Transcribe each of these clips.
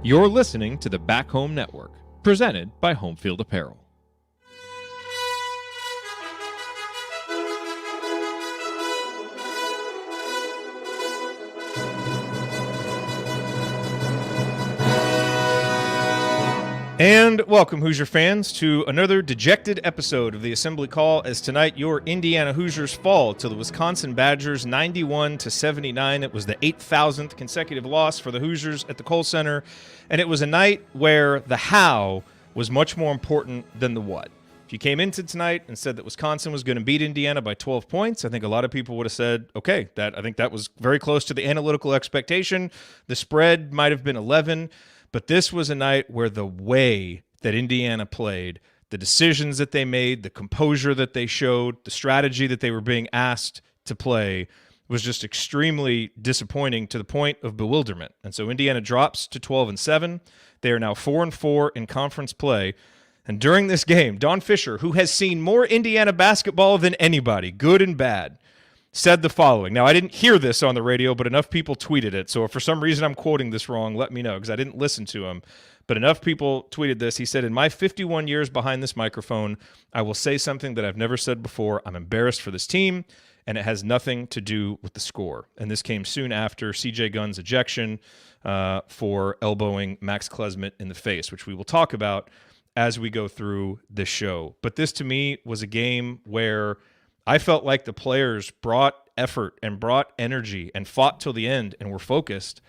You're listening to the Back Home Network, presented by Home Field Apparel. And welcome, Hoosier fans, to another dejected episode of the Assembly Call, as tonight your Indiana Hoosiers fall to the Wisconsin Badgers 91-79. It was the 8,000th consecutive loss for the Hoosiers at the Kohl Center, and it was a night where the how was much more important than the what. If you came into tonight and said that Wisconsin was going to beat Indiana by 12 points, I think a lot of people would have said, okay, I think that was very close to the analytical expectation. The spread might have been 11. But this was a night where the way that Indiana played, the decisions that they made, the composure that they showed, the strategy that they were being asked to play was just extremely disappointing to the point of bewilderment. And so Indiana drops to 12-7. They are now 4-4 in conference play. And during this game, Don Fisher, who has seen more Indiana basketball than anybody, good and bad, said the following. Now, I didn't hear this on the radio, but enough people tweeted it. So if for some reason I'm quoting this wrong, let me know, because I didn't listen to him. But enough people tweeted this. He said, "In my 51 years behind this microphone, I will say something that I've never said before. I'm embarrassed for this team, and it has nothing to do with the score." And this came soon after C.J. Gunn's ejection for elbowing Max Klesmit in the face, which we will talk about as we go through this show. But this, to me, was a game where I felt like the players brought effort and brought energy and fought till the end and were focused,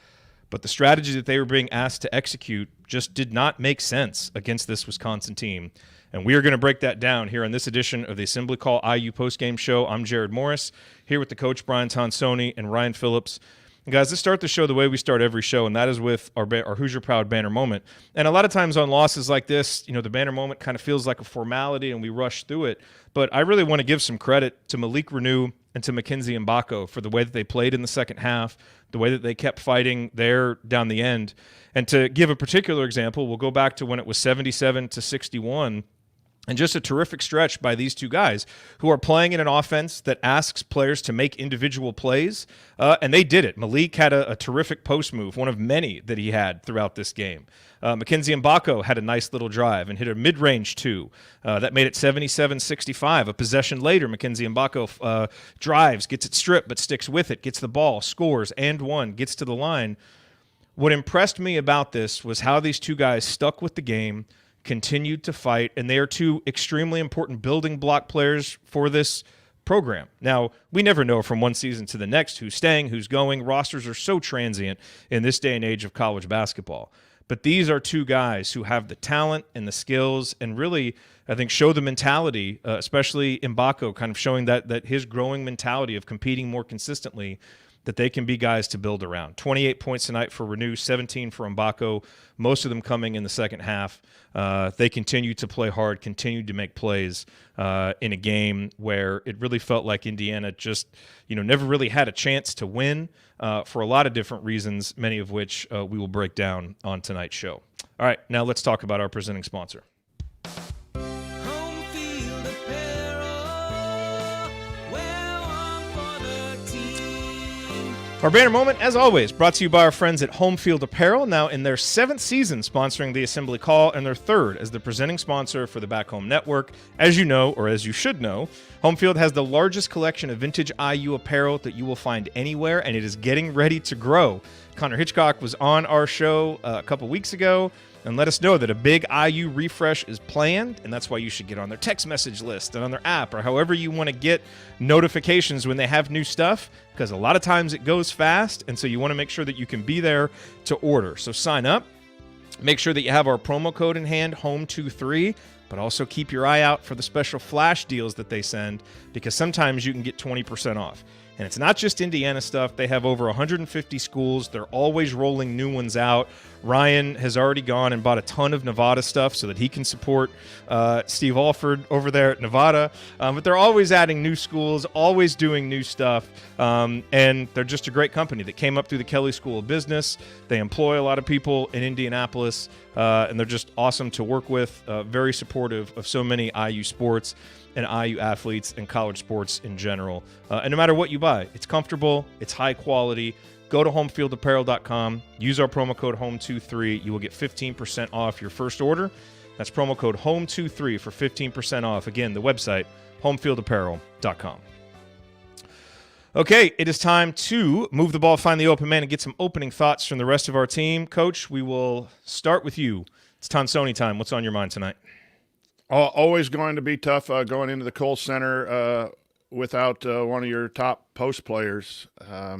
but the strategy that they were being asked to execute just did not make sense against this Wisconsin team. And we are going to break that down here on this edition of the Assembly Call IU Postgame Show. I'm Jared Morris, here with the coach Brian Tonsoni and Ryan Phillips. And guys, let's start the show the way we start every show, and that is with our Hoosier Proud banner moment. And a lot of times on losses like this, the banner moment kind of feels like a formality and we rush through it. But I really want to give some credit to Malik Renew and to Mackenzie Mbako for the way that they played in the second half, the way that they kept fighting there down the end. And to give a particular example, we'll go back to when it was 77-61. And just a terrific stretch by these two guys who are playing in an offense that asks players to make individual plays, and they did it. Malik had a terrific post move, one of many that he had throughout this game. Mackenzie Mbako had a nice little drive and hit a mid-range two. That made it 77-65. A possession later, Mackenzie Mbako drives, gets it stripped, but sticks with it, gets the ball, scores, and one, gets to the line. What impressed me about this was how these two guys stuck with the game, continued to fight, and they are two extremely important building block players for this program. Now, we never know from one season to the next who's staying, who's going. Rosters are so transient in this day and age of college basketball. But these are two guys who have the talent and the skills and really, I think, show the mentality, especially Mbako, kind of showing that his growing mentality of competing more consistently, that they can be guys to build around. 28 points tonight for Renew, 17 for Mbako, most of them coming in the second half. They continued to play hard, continued to make plays in a game where it really felt like Indiana just, never really had a chance to win for a lot of different reasons, many of which we will break down on tonight's show. All right, now let's talk about our presenting sponsor. Our banner moment, as always, brought to you by our friends at Home Field Apparel, now in their 7th season sponsoring the Assembly Call and their 3rd as the presenting sponsor for the Back Home Network. As you know, or as you should know, Home Field has the largest collection of vintage IU apparel that you will find anywhere, and it is getting ready to grow. Connor Hitchcock was on our show a couple weeks ago and let us know that a big IU refresh is planned, and that's why you should get on their text message list and on their app or however you want to get notifications when they have new stuff, because a lot of times it goes fast, and so you want to make sure that you can be there to order. So sign up. Make sure that you have our promo code in hand, HOME23, but also keep your eye out for the special flash deals that they send, because sometimes you can get 20% off. And it's not just Indiana stuff. They have over 150 schools. They're always rolling new ones out. Ryan has already gone and bought a ton of Nevada stuff so that he can support Steve Alford over there at Nevada. But they're always adding new schools, always doing new stuff. And they're just a great company that came up through the Kelley School of Business. They employ a lot of people in Indianapolis, and they're just awesome to work with, very supportive of so many IU sports and IU athletes and college sports in general. And no matter what you buy, it's comfortable, it's high quality, Go to homefieldapparel.com, use our promo code HOME23. You will get 15% off your first order. That's promo code HOME23 for 15% off. Again, the website, homefieldapparel.com. Okay, it is time to move the ball, find the open man, and get some opening thoughts from the rest of our team. Coach, we will start with you. It's Tonsoni time. What's on your mind tonight? Always going to be tough going into the Kohl Center without one of your top post players. I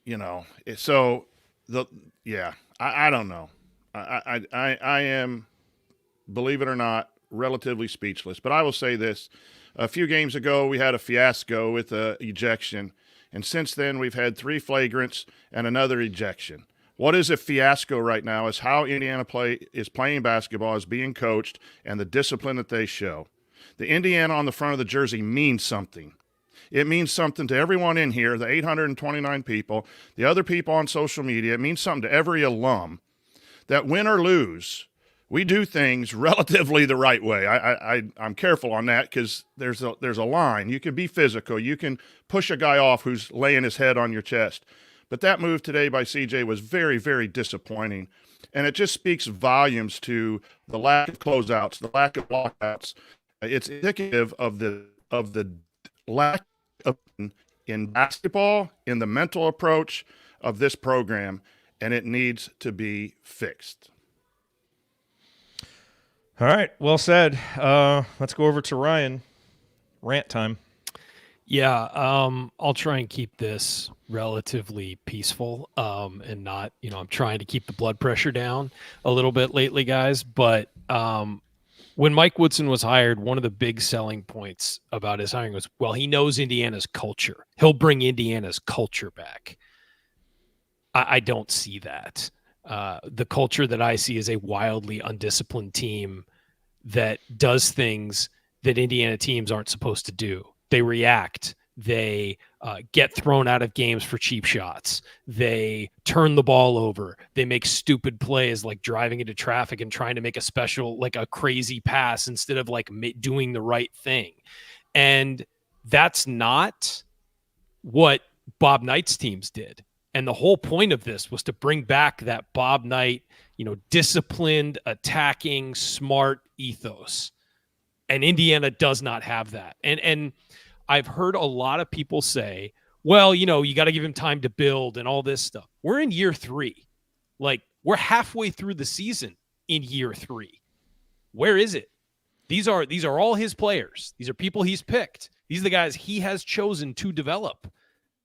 don't know. I am, believe it or not, relatively speechless. But I will say this. A few games ago, we had a fiasco with ejection. And since then, we've had 3 flagrants and another ejection. What is a fiasco right now is how Indiana is playing basketball, is being coached, and the discipline that they show. The Indiana on the front of the jersey means something. It means something to everyone in here, the 829 people, the other people on social media. It means something to every alum that win or lose, we do things relatively the right way. I'm careful on that because there's a line. You can be physical. You can push a guy off who's laying his head on your chest. But that move today by CJ was very, very disappointing. And it just speaks volumes to the lack of closeouts, the lack of blockouts. It's indicative of the lack of in basketball, in the mental approach of this program, and it needs to be fixed. All right, well said. Let's go over to Ryan. Rant time. Yeah, I'll try and keep this relatively peaceful and not, I'm trying to keep the blood pressure down a little bit lately, guys. But when Mike Woodson was hired, one of the big selling points about his hiring was, well, he knows Indiana's culture. He'll bring Indiana's culture back. I don't see that. The culture that I see is a wildly undisciplined team that does things that Indiana teams aren't supposed to do. They react. They get thrown out of games for cheap shots. They turn the ball over. They make stupid plays like driving into traffic and trying to make a special, like a crazy pass instead of like doing the right thing. And that's not what Bob Knight's teams did. And the whole point of this was to bring back that Bob Knight, disciplined, attacking, smart ethos. And Indiana does not have that. And I've heard a lot of people say, well, you got to give him time to build and all this stuff. We're in year 3. Like, we're halfway through the season in year 3. Where is it? These are all his players. These are people he's picked. These are the guys he has chosen to develop.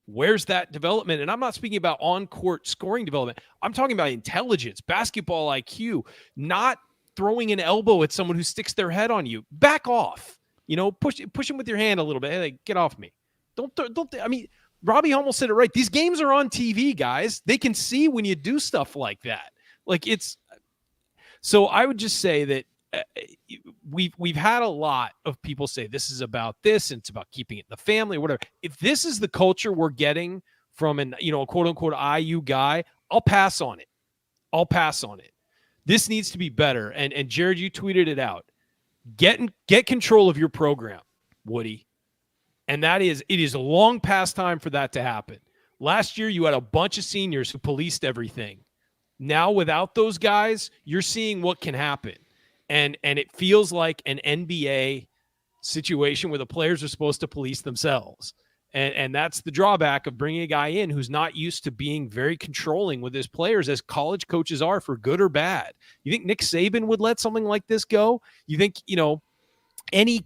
Where's that development? And I'm not speaking about on-court scoring development. I'm talking about intelligence, basketball IQ, not throwing an elbow at someone who sticks their head on you. Back off. Push him with your hand a little bit. Hey, get off me. Don't. I mean, Robbie almost said it right. These games are on TV, guys. They can see when you do stuff like that. Like, it's. So I would just say that we've had a lot of people say this is about this and it's about keeping it in the family or whatever. If this is the culture we're getting from a quote unquote IU guy, I'll pass on it. This needs to be better. And Jared, you tweeted it out. Get control of your program, Woody. And it is a long past time for that to happen. Last year, you had a bunch of seniors who policed everything. Now, without those guys, you're seeing what can happen. And it feels like an NBA situation where the players are supposed to police themselves. And that's the drawback of bringing a guy in who's not used to being very controlling with his players, as college coaches are, for good or bad. You think Nick Saban would let something like this go? You think, any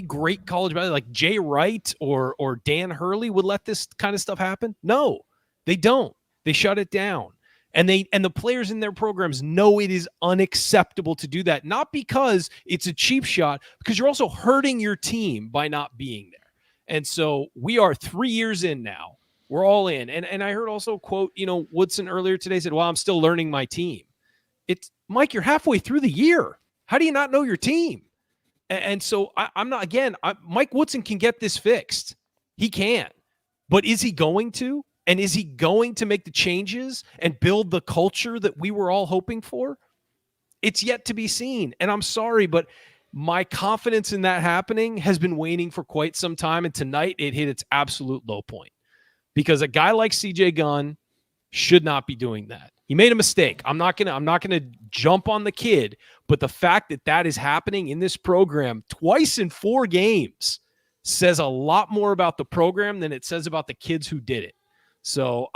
great college, like Jay Wright or Dan Hurley would let this kind of stuff happen? No, they don't. They shut it down. And the players in their programs know it is unacceptable to do that, not because it's a cheap shot, because you're also hurting your team by not being there. And so we are 3 years in now. We're all in. And I heard also quote, Woodson earlier today said, well, I'm still learning my team. It's Mike, you're halfway through the year. How do you not know your team? And so Mike Woodson can get this fixed. He can. But is he going to? And is he going to make the changes and build the culture that we were all hoping for? It's yet to be seen. And I'm sorry, but my confidence in that happening has been waning for quite some time. And tonight it hit its absolute low point. because a guy like CJ Gunn should not be doing that. He made a mistake. I'm not gonna jump on the kid, but the fact that that is happening in this program twice in 4 games says a lot more about the program than it says about the kids who did it. So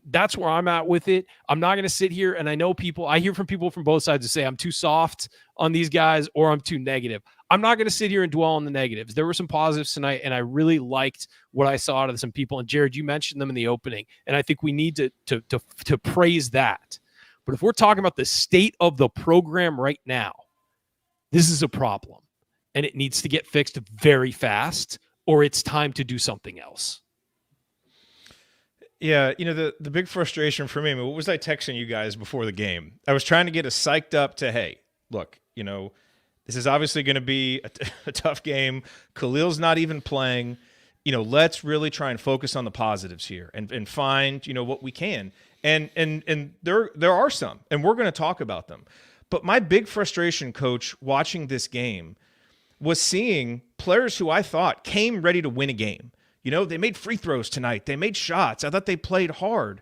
that's where I'm at with it. I'm not going to sit here, and I hear from people from both sides who say I'm too soft on these guys or I'm too negative. I'm not going to sit here and dwell on the negatives. There were some positives tonight, and I really liked what I saw out of some people. And Jared, you mentioned them in the opening, and I think we need to praise that. But if we're talking about the state of the program right now, this is a problem, and it needs to get fixed very fast, or it's time to do something else. Yeah, the big frustration for me, what was I texting you guys before the game? I was trying to get us psyched up to, hey, look, this is obviously going to be a tough game. Khalil's not even playing. Let's really try and focus on the positives here and find, what we can. And there are some, and we're going to talk about them. But my big frustration, Coach, watching this game was seeing players who I thought came ready to win a game. They made free throws tonight. They made shots. I thought they played hard.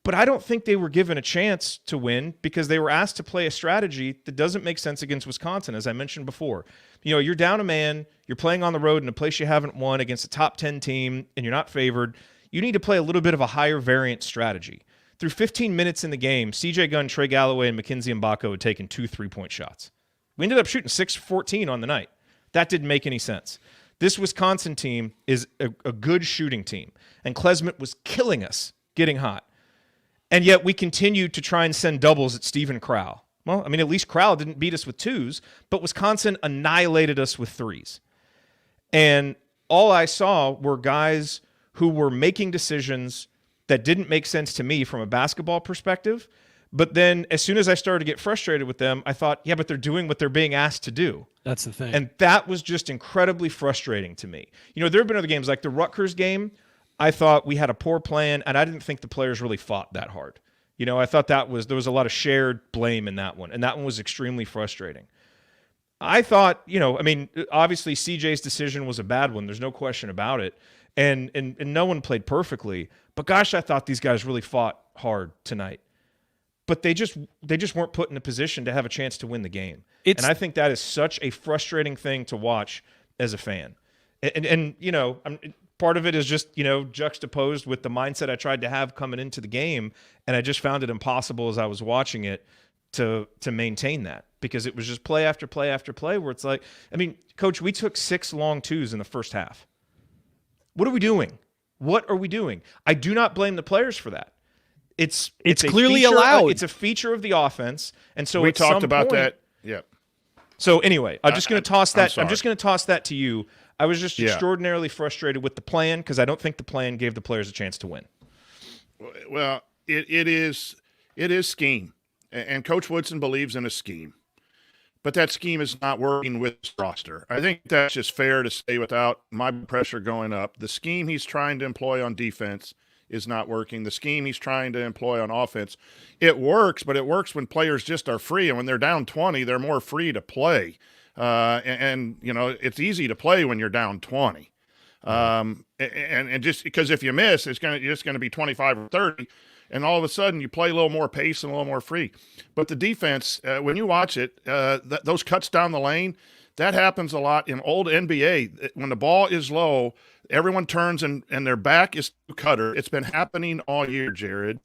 But I don't think they were given a chance to win because they were asked to play a strategy that doesn't make sense against Wisconsin, as I mentioned before. You're down a man. You're playing on the road in a place you haven't won against a top 10 team, and you're not favored. You need to play a little bit of a higher variant strategy. Through 15 minutes in the game, CJ Gunn, Trey Galloway, and Mackenzie Mbako had taken 2 3-point shots. We ended up shooting 6-14 on the night. That didn't make any sense. This Wisconsin team is a good shooting team, and Klesmit was killing us getting hot. And yet we continue to try and send doubles at Stephen Crowell. Well, at least Crowell didn't beat us with 2s, but Wisconsin annihilated us with 3s. And all I saw were guys who were making decisions that didn't make sense to me from a basketball perspective. But then as soon as I started to get frustrated with them, I thought, yeah, but they're doing what they're being asked to do. That's the thing. And that was just incredibly frustrating to me. There have been other games like the Rutgers game. I thought we had a poor plan, and I didn't think the players really fought that hard. I thought there was a lot of shared blame in that one, and that one was extremely frustrating. I thought, obviously CJ's decision was a bad one. There's no question about it. And no one played perfectly. But gosh, I thought these guys really fought hard tonight. But they just weren't put in a position to have a chance to win the game. And I think that is such a frustrating thing to watch as a fan. And part of it is just, juxtaposed with the mindset I tried to have coming into the game, and I just found it impossible as I was watching it to maintain that because it was just play after play after play where it's like, Coach, we took 6 long 2s in the first half. What are we doing? What are we doing? I do not blame the players for that. It's clearly feature, allowed. It's a feature of the offense, and so we at talked some about point, that. Yep. So anyway, I'm just going to toss that. sorry. I'm just going to toss that to you. I was just extraordinarily frustrated with the plan because I don't think the plan gave the players a chance to win. Well, it is scheme, and Coach Woodson believes in a scheme, but that scheme is not working with this roster. I think that's just fair to say without my pressure going up. The scheme he's trying to employ on defense is not working. The scheme he's trying to employ on offense, it works, but it works when players just are free, and when they're down 20, they're more free to play. And it's easy to play when you're down 20. And just because if you miss, you're just going to be 25 or 30, and all of a sudden you play a little more pace and a little more free. But the defense, when you watch it, those cuts down the lane, that happens a lot in old NBA. When the ball is low, everyone turns and their back is to cutter. It's been happening all year, Jared,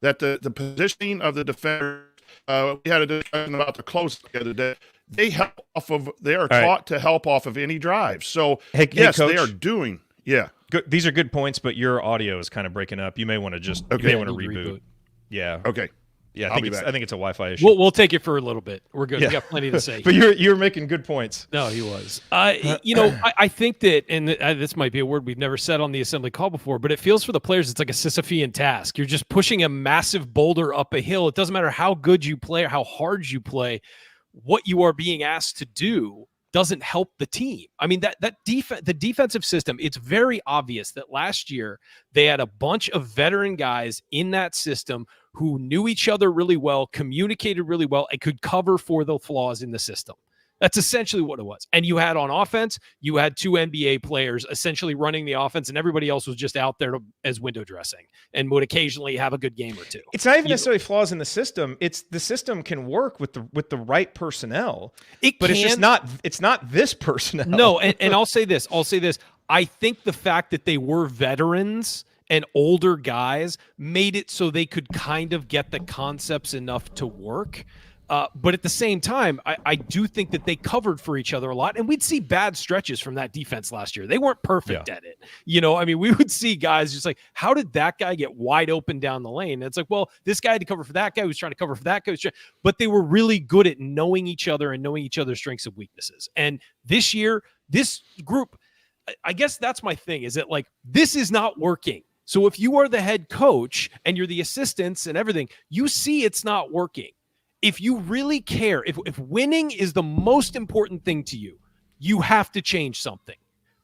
that the positioning of the defender, we had a discussion about the close the other day. They are taught to help off of any drive. So yes, Coach, they are doing. Yeah. Good. These are good points, but your audio is kind of breaking up. You may want to reboot. Yeah. Okay. Yeah, I think it's a Wi-Fi issue. We'll take it for a little bit. We're good. Yeah. We got plenty to say. But you're making good points. No, he was. I think that, and this might be a word we've never said on the assembly call before, but it feels for the players it's like a Sisyphean task. You're just pushing a massive boulder up a hill. It doesn't matter how good you play or how hard you play. What you are being asked to do doesn't help the team. The defensive system, it's very obvious that last year they had a bunch of veteran guys in that system who knew each other really well, communicated really well, and could cover for the flaws in the system. That's essentially what it was. And you had on offense, you had 2 NBA players essentially running the offense, and everybody else was just out there as window dressing and would occasionally have a good game or two. It's not even necessarily flaws in the system. It's the system can work with the right personnel. It's just not. It's not this personnel. No, and I'll say this. I think the fact that they were veterans and older guys made it so they could kind of get the concepts enough to work. But at the same time, I do think that they covered for each other a lot. And we'd see bad stretches from that defense last year. They weren't perfect at it. I mean, we would see guys just like, how did that guy get wide open down the lane? And it's like, well, this guy had to cover for that guy who was trying to cover for that guy. But they were really good at knowing each other and knowing each other's strengths and weaknesses. And this year, this group, I guess that's my thing, is that like, this is not working. So if you are the head coach and you're the assistants and everything, you see it's not working. If you really care, if winning is the most important thing to you, you have to change something,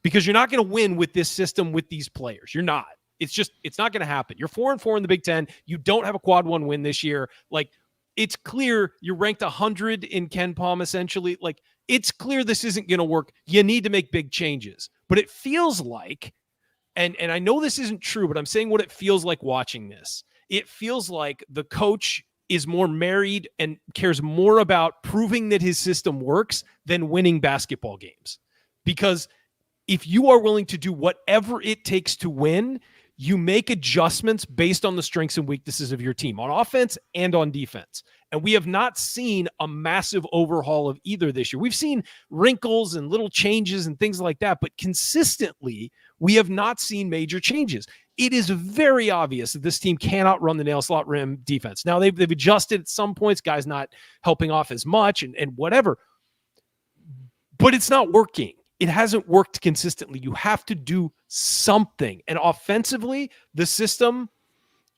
because you're not going to win with this system with these players. You're not. It's not going to happen. You're 4-4 in the Big Ten. You don't have a quad 1 win this year. Like, it's clear you're ranked 100 in Ken Palm, essentially. Like, it's clear this isn't going to work. You need to make big changes. But it feels like, and I know this isn't true, but I'm saying what it feels like watching this. It feels like the coach is more married and cares more about proving that his system works than winning basketball games. Because if you are willing to do whatever it takes to win, you make adjustments based on the strengths and weaknesses of your team on offense and on defense. And we have not seen a massive overhaul of either this year. We've seen wrinkles and little changes and things like that, but consistently, we have not seen major changes. It is very obvious that this team cannot run the nail slot rim defense. Now, they've adjusted at some points, guys not helping off as much and whatever, but it's not working. It hasn't worked consistently. You have to do something. And offensively, the system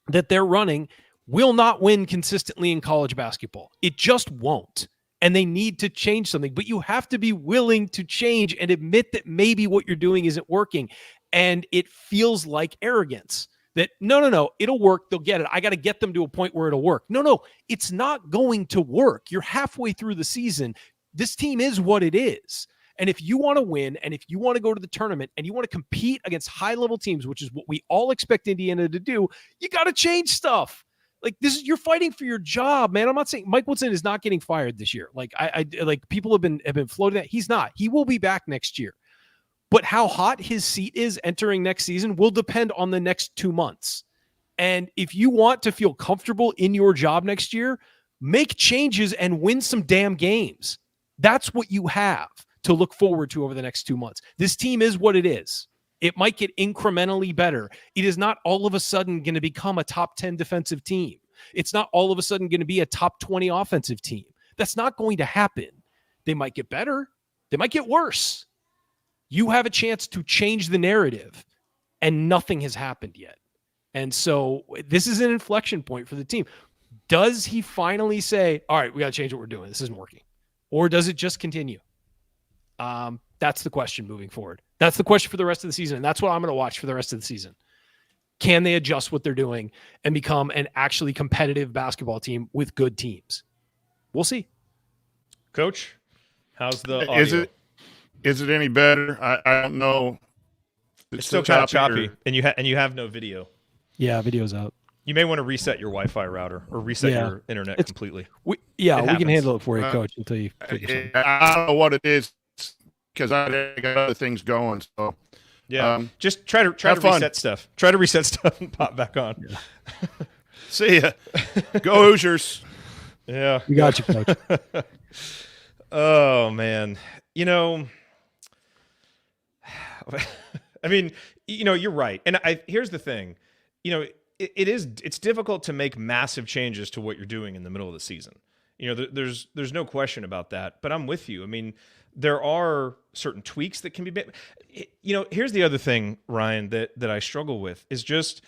that they're running will not win consistently in college basketball. It just won't. And they need to change something. But you have to be willing to change and admit that maybe what you're doing isn't working. And it feels like arrogance that, no, it'll work. They'll get it. I got to get them to a point where it'll work. No, it's not going to work. You're halfway through the season. This team is what it is. And if you want to win, and if you want to go to the tournament, and you want to compete against high-level teams, which is what we all expect Indiana to do, you got to change stuff. Like, you're fighting for your job, man. I'm not saying Mike Woodson is not getting fired this year. Like, I like, people have been floating that he's not. He will be back next year. But how hot his seat is entering next season will depend on the next 2 months. And if you want to feel comfortable in your job next year, make changes and win some damn games. That's what you have to look forward to over the next 2 months. This team is what it is. It might get incrementally better. It is not all of a sudden going to become a top 10 defensive team. It's not all of a sudden going to be a top 20 offensive team. That's not going to happen. They might get better. They might get worse. You have a chance to change the narrative, and nothing has happened yet. And so this is an inflection point for the team. Does he finally say, all right, we got to change what we're doing. This isn't working. Or does it just continue? That's the question moving forward. That's the question for the rest of the season. And that's what I'm going to watch for the rest of the season. Can they adjust what they're doing and become an actually competitive basketball team with good teams? We'll see. Coach, how's the audio? Is it any better? I don't know. It's still kind of choppy, and you have no video. Yeah, video's out. You may want to reset your Wi-Fi router or reset your internet completely. We can handle it for you, Coach, until you figure something. I don't know what it is, because I got other things going. So yeah, just try to reset stuff. Try to reset stuff and pop back on. Yeah. See ya. Go Hoosiers. Yeah, we got you, Coach. Oh man, I mean, you're right. And here's the thing, it's difficult to make massive changes to what you're doing in the middle of the season. There's no question about that, but I'm with you. I mean, there are certain tweaks that can be made. Here's the other thing, Ryan, that I struggle with is just,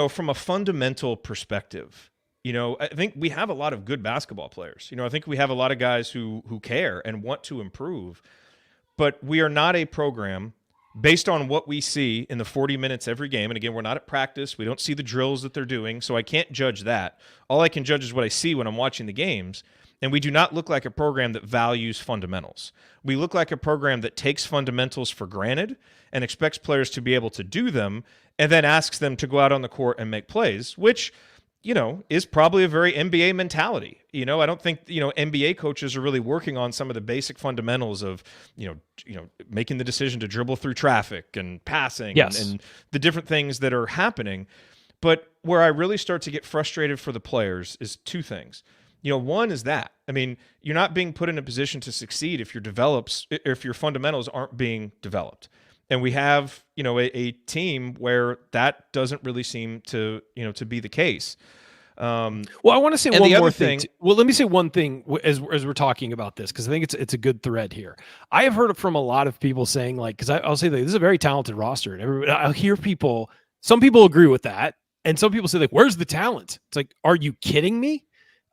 from a fundamental perspective, I think we have a lot of good basketball players. I think we have a lot of guys who care and want to improve, but we are not a program based on what we see in the 40 minutes every game. And again, we're not at practice. We don't see the drills that they're doing, so I can't judge that. All I can judge is what I see when I'm watching the games. And we do not look like a program that values fundamentals. We look like a program that takes fundamentals for granted and expects players to be able to do them and then asks them to go out on the court and make plays, which, is probably a very NBA mentality. I don't think, NBA coaches are really working on some of the basic fundamentals of, making the decision to dribble through traffic and passing and the different things that are happening. But where I really start to get frustrated for the players is two things. One is that, you're not being put in a position to succeed if your fundamentals aren't being developed. And we have, a team where that doesn't really seem to be the case. Well, I want to say one more thing. Well, let me say one thing as we're talking about this, because I think it's a good thread here. I have heard from a lot of people saying, because I'll say this is a very talented roster, and I'll hear some people agree with that, and some people say, where's the talent? It's like, are you kidding me?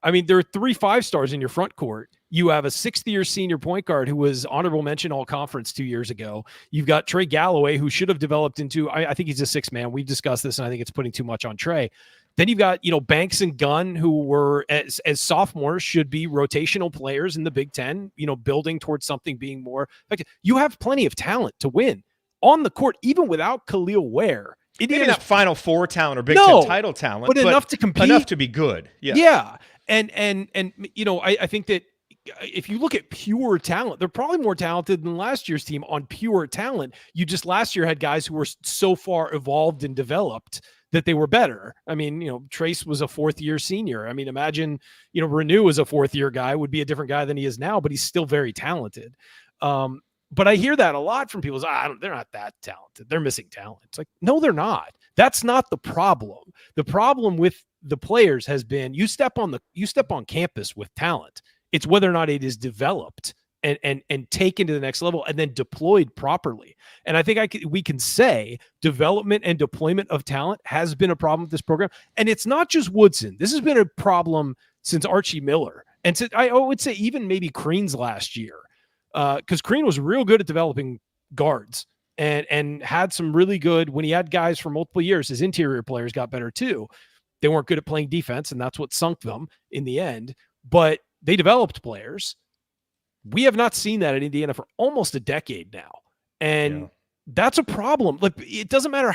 There are 3 5-stars in your front court. You have a 6th-year senior point guard who was honorable mention all-conference 2 years ago. You've got Trey Galloway, who should have developed into, I think he's a 6th man. We've discussed this, and I think it's putting too much on Trey. Then you've got, Banks and Gunn, who were, as sophomores, should be rotational players in the Big Ten, building towards something being more effective. You have plenty of talent to win on the court, even without Khalil Ware. Maybe not Final Four talent or Big Ten title talent, but enough to compete. Enough to be good. Yeah. Yeah. And I think that if you look at pure talent, they're probably more talented than last year's team on pure talent. You just last year had guys who were so far evolved and developed that they were better. Trace was a 4th-year senior. Imagine, Renew as a 4th-year guy would be a different guy than he is now, but he's still very talented. But I hear that a lot from people. They're not that talented. They're missing talent. It's like, no, they're not. That's not the problem. The problem with the players has been you step on campus with talent. It's whether or not it is developed and taken to the next level and then deployed properly. And I think we can say development and deployment of talent has been a problem with this program. And it's not just Woodson. This has been a problem since Archie Miller. And I would say even maybe Crean's last year, because Crean was real good at developing guards and had some really good, when he had guys for multiple years, his interior players got better too. They weren't good at playing defense, and that's what sunk them in the end. But they developed players. We have not seen that in Indiana for almost a decade now. And that's a problem. It doesn't matter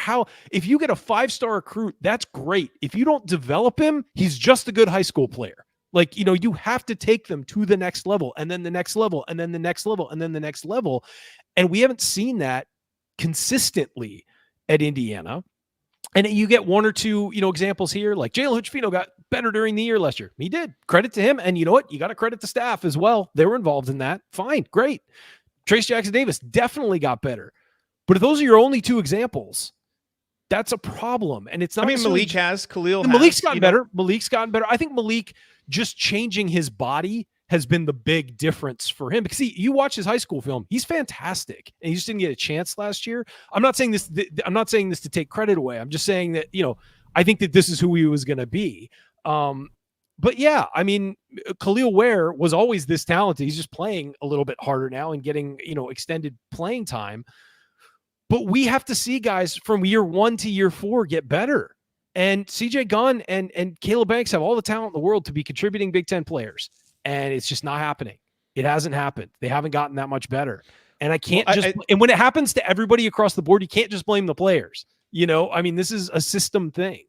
if you get a 5-star recruit, that's great. If you don't develop him, he's just a good high school player. You have to take them to the next level, and then the next level, and then the next level, and then the next level. And we haven't seen that consistently at Indiana. And you get one or two, examples here, like Jalen Hood-Schifino got better during the year last year. He did. Credit to him. And you know what? You got to credit the staff as well. They were involved in that. Fine. Great. Trace Jackson-Davis definitely got better. But if those are your only 2 examples, that's a problem. And it's not. Malik has. Khalil has. Malik's gotten better. Malik's gotten better. I think Malik just changing his body has been the big difference for him. Because you watch his high school film, he's fantastic. And he just didn't get a chance last year. I'm not saying this to take credit away. I'm just saying that, I think that this is who he was going to be. But yeah, Khalil Ware was always this talented. He's just playing a little bit harder now and getting, extended playing time. But we have to see guys from year 1 to year 4 get better. And CJ Gunn and Caleb Banks have all the talent in the world to be contributing Big Ten players. And it's just not happening. It hasn't happened. They haven't gotten that much better. And I can't and when it happens to everybody across the board, you can't just blame the players. This is a system thing.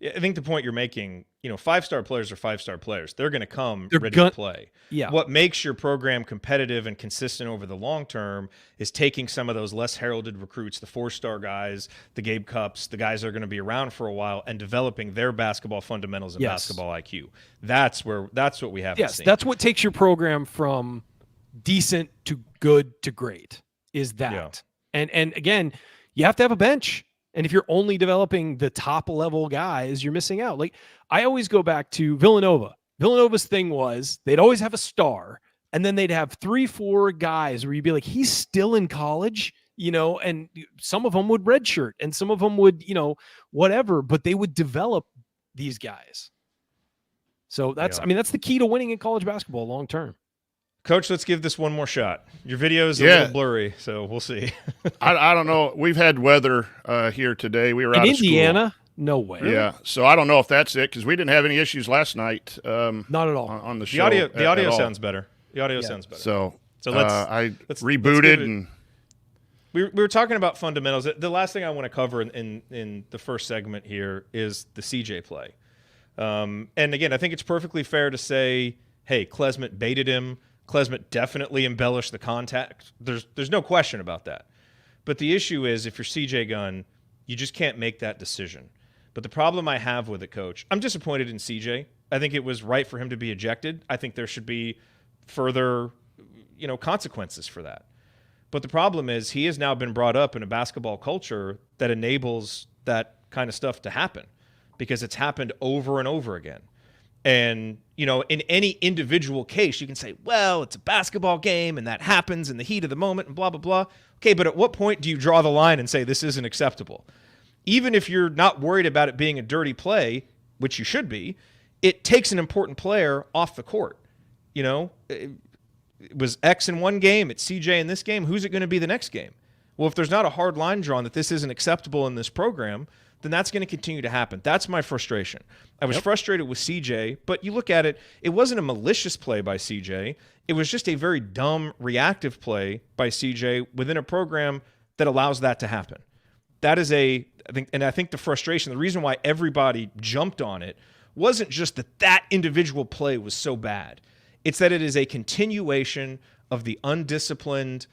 I think the point you're making, 5-star players are 5-star players. They're going to come ready to play. Yeah. What makes your program competitive and consistent over the long term is taking some of those less heralded recruits, the 4-star guys, the Gabe Cupps, the guys that are going to be around for a while, and developing their basketball fundamentals and basketball IQ. That's what we have. Yes, that's what takes your program from decent to good to great. Is that? Yeah. And again, you have to have a bench. And if you're only developing the top level guys, you're missing out. I always go back to Villanova. Villanova's thing was they'd always have a star, and then they'd have 3-4 guys where you'd be like, he's still in college, and some of them would redshirt and some of them would, whatever, but they would develop these guys. So that's the key to winning in college basketball long term. Coach, let's give this one more shot. Your video is a little blurry, so we'll see. I don't know. We've had weather here today. We were out in Indiana. No way. Yeah. So I don't know if that's it because we didn't have any issues last night. Not at all. On the The show. audio at all. sounds better. The audio sounds better. So let's let's rebooted give it- and. We were talking about fundamentals. The last thing I want to cover in the first segment here is the CJ play. And again, I think it's perfectly fair to say, hey, Klesmit baited him. Klesmit definitely embellished the contact. There's no question about that. But the issue is, if you're CJ Gunn, you just can't make that decision. But the problem I have with it, Coach, I'm disappointed in CJ. I think it was right for him to be ejected. I think there should be further, consequences for that. But the problem is he has now been brought up in a basketball culture that enables that kind of stuff to happen because it's happened over and over again. And, in any individual case, you can say, well, it's a basketball game and that happens in the heat of the moment and blah, blah, blah. Okay, but at what point do you draw the line and say this isn't acceptable? Even if you're not worried about it being a dirty play, which you should be, it takes an important player off the court. It was X in one game, it's CJ in this game. Who's it going to be the next game? Well, if there's not a hard line drawn that this isn't acceptable in this program, then that's going to continue to happen. That's my frustration. I was frustrated with CJ, but you look at it, it wasn't a malicious play by CJ. It was just a very dumb, reactive play by CJ within a program that allows that to happen. That is I think the frustration, the reason why everybody jumped on it wasn't just that individual play was so bad. It's that it is a continuation of the undisciplined,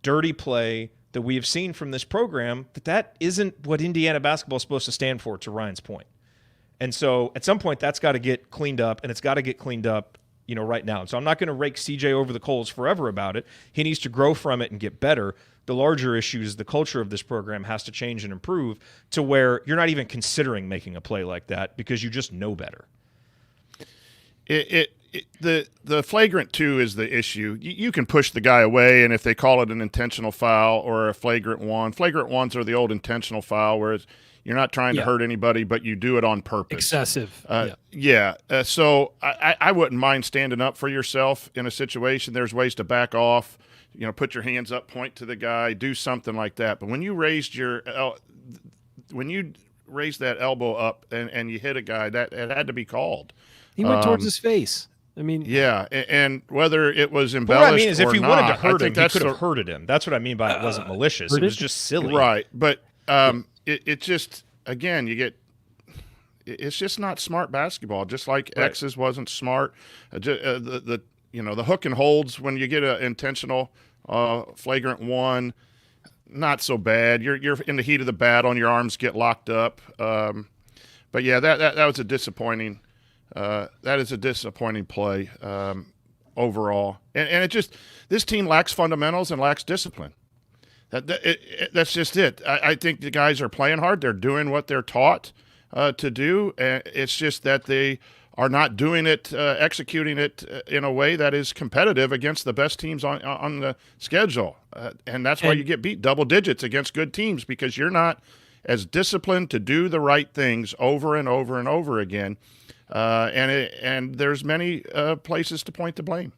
dirty play that we have seen from this program, that isn't what Indiana basketball is supposed to stand for, to Ryan's point. And so at some point, that's got to get cleaned up, and it's got to get cleaned up, right now. And so I'm not going to rake CJ over the coals forever about it. He needs to grow from it and get better. The larger issue is the culture of this program has to change and improve to where you're not even considering making a play like that because you just know better. The flagrant 2 is the issue. You can push the guy away, and if they call it an intentional foul or a flagrant 1, flagrant 1s are the old intentional foul, whereas you're not trying to hurt anybody, but you do it on purpose. Excessive. So I wouldn't mind standing up for yourself in a situation. There's ways to back off, put your hands up, point to the guy, do something like that. But when you raised that elbow up and you hit a guy, that it had to be called. He went towards his face. I mean, yeah, and whether it was embellished or not. What I mean is, if he wanted to hurt him, he could have the, hurted him. That's what I mean by it wasn't malicious. It was just silly, right? But it just, again, it's just not smart basketball. Just like X's wasn't smart. The hook and holds when you get an intentional flagrant 1, not so bad. You're in the heat of the battle and your arms get locked up. But yeah, that was a disappointing. That is a disappointing play overall, and it just, this team lacks fundamentals and lacks discipline. That's just it. I think the guys are playing hard. They're doing what they're taught to do. And it's just that they are not doing it, executing it in a way that is competitive against the best teams on the schedule. And that's why you get beat double digits against good teams, because you're not as disciplined to do the right things over and over and over again. And there's many places to point the blame.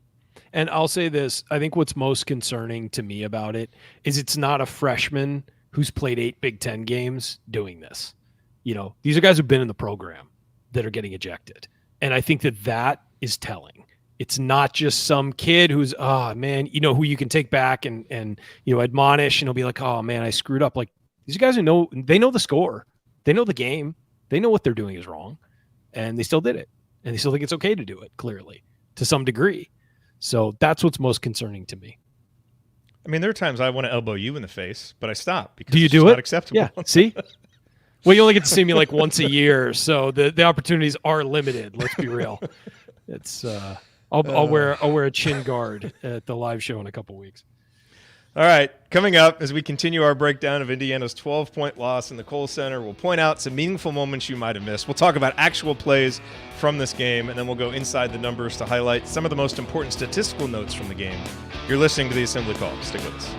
And I'll say this, I think what's most concerning to me about it is it's not a freshman who's played 8 Big Ten games doing this. These are guys who've been in the program that are getting ejected. And I think that is telling. It's not just some kid who's, who you can take back and admonish, and he'll be like, oh man, I screwed up. Like, these guys they know the score. They know the game. They know what they're doing is wrong. And they still did it. And they still think it's okay to do it, clearly, to some degree. So that's what's most concerning to me. I mean, there are times I want to elbow you in the face, but I stop because do you it's do just it? Not acceptable. Yeah. See? Well, you only get to see me like once a year, so the opportunities are limited. Let's be real. It's I'll wear a chin guard at the live show in a couple weeks. All right, coming up as we continue our breakdown of Indiana's 12-point loss in the Kohl Center, we'll point out some meaningful moments you might have missed. We'll talk about actual plays from this game, and then we'll go inside the numbers to highlight some of the most important statistical notes from the game. You're listening to the Assembly Call. Stick with us.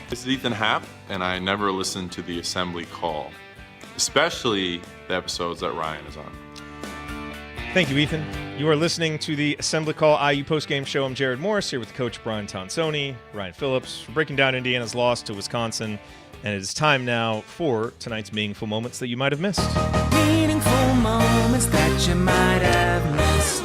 This is Ethan Happ, and I never listen to the assembly call, especially the episodes that Ryan is on. Thank you, Ethan. You are listening to the Assembly Call IU postgame show. I'm Jared Morris here with Coach Brian Tonsoni, Ryan Phillips. We're breaking down Indiana's loss to Wisconsin, and it is time now for tonight's meaningful moments that you might have missed. Meaningful moments that you might have missed.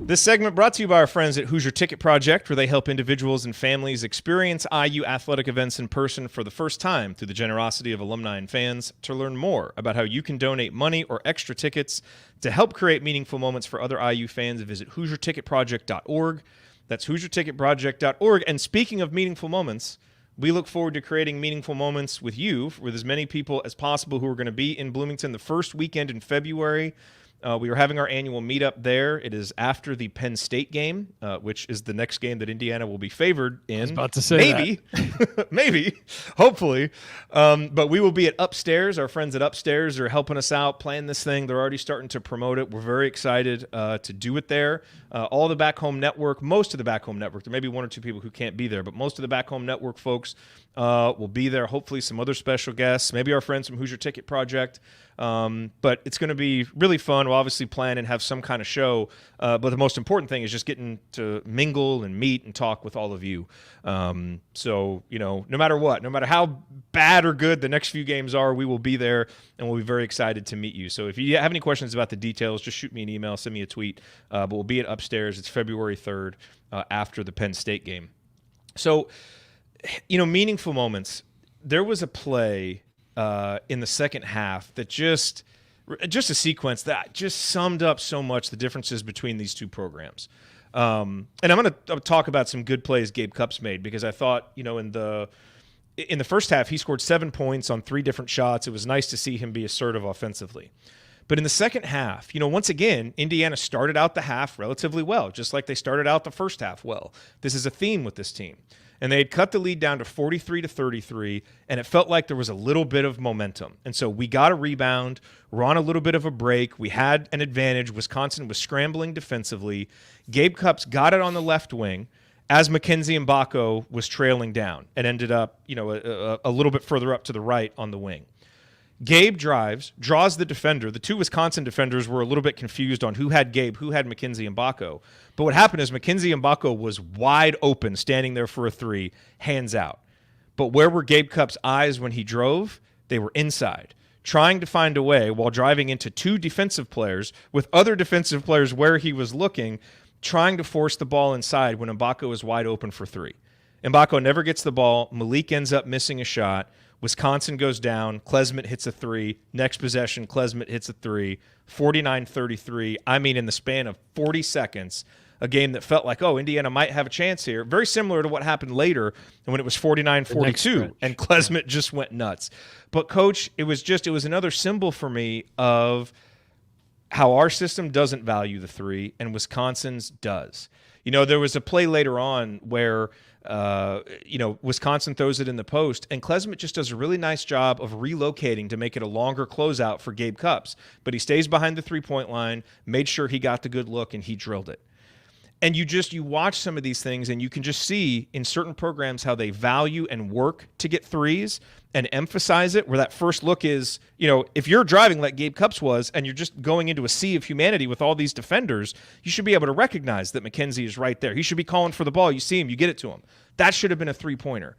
This segment brought to you by our friends at Hoosier Ticket Project, where they help individuals and families experience IU athletic events in person for the first time through the generosity of alumni and fans. To learn more about how you can donate money or extra tickets to help create meaningful moments for other IU fans, visit HoosierTicketProject.org. That's HoosierTicketProject.org. And speaking of meaningful moments, we look forward to creating meaningful moments with you, with as many people as possible who are going to be in Bloomington the first weekend in February. We are having our annual meetup there. It is after the Penn State game, which is the next game that Indiana will be favored in. I was about to say maybe, maybe, hopefully. But we will be at Upstairs. Our friends at Upstairs are helping us out, playing this thing. They're already starting to promote it. We're very excited to do it there. All the Back Home Network, most of the Back Home Network, there may be one or two people who can't be there, but most of the Back Home Network folks will be there. Hopefully some other special guests, maybe our friends from Hoosier Ticket Project. But it's going to be really fun. We'll obviously plan and have some kind of show. But the most important thing is just getting to mingle and meet and talk with all of you. So, no matter what, no matter how bad or good the next few games are, we will be there and we'll be very excited to meet you. So if you have any questions about the details, just shoot me an email, send me a tweet. But we'll be at Upstairs. It's February 3rd after the Penn State game. So, meaningful moments. There was a play in the second half that just a sequence that just summed up so much the differences between these two programs. And I'm going to talk about some good plays Gabe Cupps made, because I thought, in the first half, he scored 7 points on 3 different shots. It was nice to see him be assertive offensively. But in the second half, once again, Indiana started out the half relatively well, just like they started out the first half well. This is a theme with this team. And they had cut the lead down to 43-33, and it felt like there was a little bit of momentum. And so we got a rebound. We're on a little bit of a break. We had an advantage. Wisconsin was scrambling defensively. Gabe Cupps got it on the left wing as Mackenzie Mbako was trailing down and ended up, a little bit further up to the right on the wing. Gabe drives, draws the defender. The two Wisconsin defenders were a little bit confused on who had Gabe, who had Mackenzie Mbako. But what happened is Mackenzie Mbako was wide open, standing there for a 3, hands out. But where were Gabe Cupps' eyes when he drove? They were inside, trying to find a way while driving into 2 defensive players with other defensive players where he was looking, trying to force the ball inside when Mbako is wide open for 3. Mbako never gets the ball. Malik ends up missing a shot. Wisconsin goes down. Klesmit hits a 3. Next possession, Klesmit hits a 3. 49-33. I mean, in the span of 40 seconds, a game that felt like, Indiana might have a chance here. Very similar to what happened later when it was 49-42 and Klesmit just went nuts. But, Coach, it was another symbol for me of how our system doesn't value the 3 and Wisconsin's does. There was a play later on where Wisconsin throws it in the post, and Klesmit just does a really nice job of relocating to make it a longer closeout for Gabe Cupps. But he stays behind the 3-point line, made sure he got the good look, and he drilled it. And you watch some of these things, and you can just see in certain programs how they value and work to get 3s and emphasize it, where that first look is, if you're driving like Gabe Cupps was and you're just going into a sea of humanity with all these defenders, you should be able to recognize that Mackenzie is right there. He should be calling for the ball. You see him, you get it to him. That should have been a 3-pointer.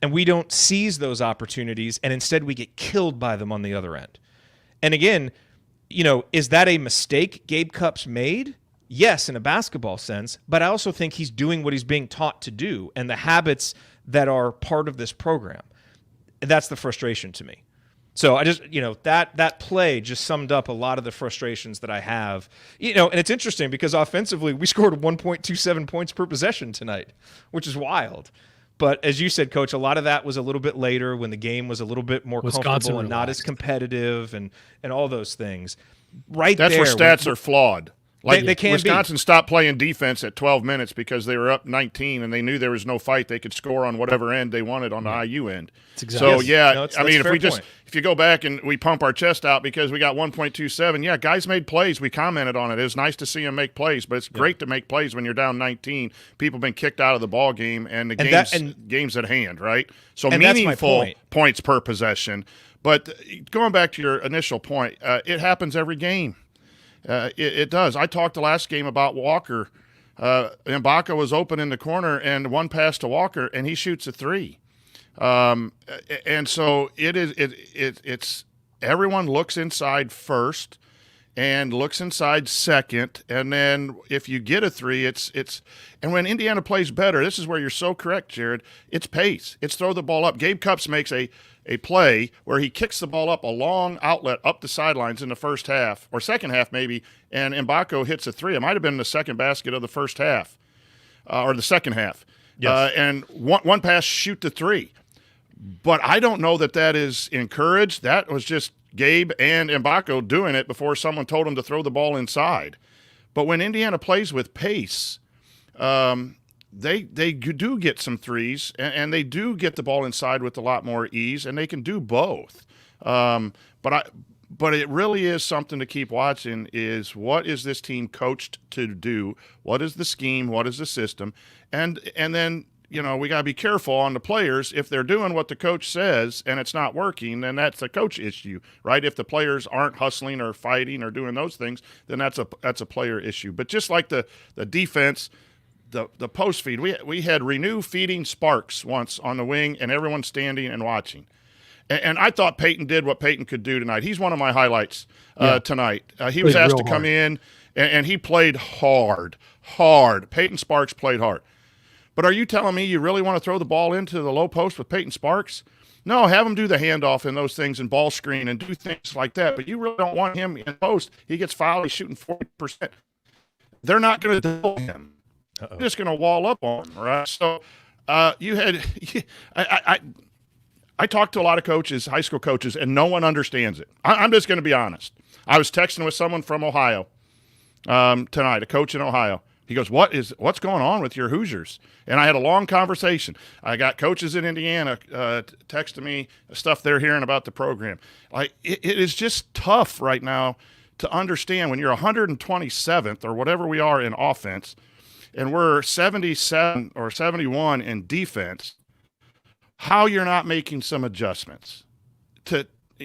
And we don't seize those opportunities, and instead we get killed by them on the other end. And again, is that a mistake Gabe Cupps made? Yes, in a basketball sense, but I also think he's doing what he's being taught to do and the habits that are part of this program. And that's the frustration to me. So I just, that play just summed up a lot of the frustrations that I have. And it's interesting because offensively we scored 1.27 points per possession tonight, which is wild. But as you said, Coach, a lot of that was a little bit later when the game was a little bit more comfortable and not as competitive and all those things. That's where stats are flawed. Like they can Wisconsin stopped playing defense at 12 minutes because they were up 19 and they knew there was no fight. They could score on whatever end they wanted on the IU end. Exactly. So, yeah, No, I that's mean, a if fair we point. if you go back and we pump our chest out because we got 1.27, yeah, guys made plays. We commented on it. It was nice to see them make plays, but it's great to make plays when you're down 19. People have been kicked out of the ball game and the game's at hand, right? So meaningful points per possession. But going back to your initial point, it happens every game. It does. I talked the last game about Walker. Ibaka was open in the corner and one pass to Walker, and he shoots a three. And so it's everyone looks inside first and looks inside second, and then if you get a three, it's and when Indiana plays better, this is where you're so correct, Jared. It's pace. It's throw the ball up. Gabe Cupps makes a play where he kicks the ball up a long outlet up the sidelines in the first half or second half maybe, and Mbako hits a three. It might have been the second basket of the first half or the second half. Yes. And one pass, shoot the three. But I don't know that is encouraged. That was just Gabe and Mbako doing it before someone told them to throw the ball inside. But when Indiana plays with pace, they do get some threes, and they do get the ball inside with a lot more ease, and they can do both. But it really is something to keep watching is what is this team coached to do? What is the scheme? What is the system? And then, we got to be careful on the players. If they're doing what the coach says and it's not working, then that's a coach issue, right? If the players aren't hustling or fighting or doing those things, then that's a player issue. But just like the defense, the post feed, we had Renew feeding Sparks once on the wing and everyone standing and watching. And I thought Peyton did what Peyton could do tonight. He's one of my highlights tonight. He was asked to come in, and he played hard. Peyton Sparks played hard. But are you telling me you really want to throw the ball into the low post with Peyton Sparks? No, have him do the handoff and those things and ball screen and do things like that. But you really don't want him in post. He gets fouled. He's shooting 40%. They're not going to double him. They're just going to wall up on him, right? So I talked to a lot of coaches, high school coaches, and no one understands it. I'm just going to be honest. I was texting with someone from Ohio tonight, a coach in Ohio. He goes, what's going on with your Hoosiers? And I had a long conversation. I got coaches in Indiana texting me stuff they're hearing about the program. Like it is just tough right now to understand when you're 127th or whatever we are in offense, and we're 77 or 71 in defense, how you're not making some adjustments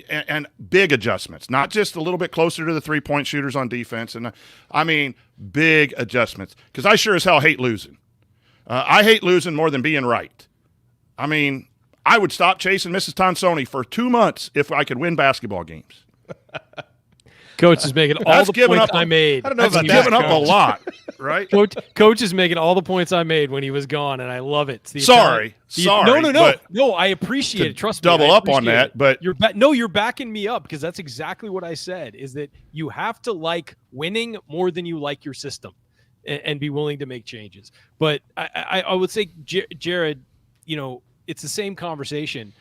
and big adjustments, not just a little bit closer to the three-point shooters on defense. And I mean, big adjustments, because I sure as hell hate losing. I hate losing more than being right. I mean, I would stop chasing Mrs. Tonsoni for 2 months if I could win basketball games. Coach is making all the points I made. I don't know That's about giving that, up Coach. a lot, right? Coach is making all the points I made when he was gone, and I love it. Sorry. No. I appreciate it. Trust me. Double up on that, but you're backing me up, because that's exactly what I said. Is that you have to like winning more than you like your system, and be willing to make changes. But I would say, Jared, it's the same conversation,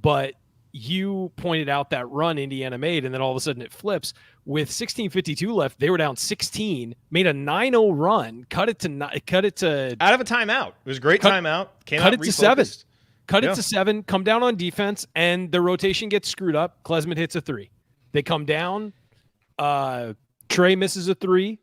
but you pointed out that run Indiana made, and then all of a sudden it flips. With 16:52 left, they were down 16, made a 9-0 run, cut it to out of a timeout. It was a great timeout. Cut it to 7. Cut it to 7, come down on defense, and the rotation gets screwed up. Klesmit hits a 3. They come down. Trey misses a 3.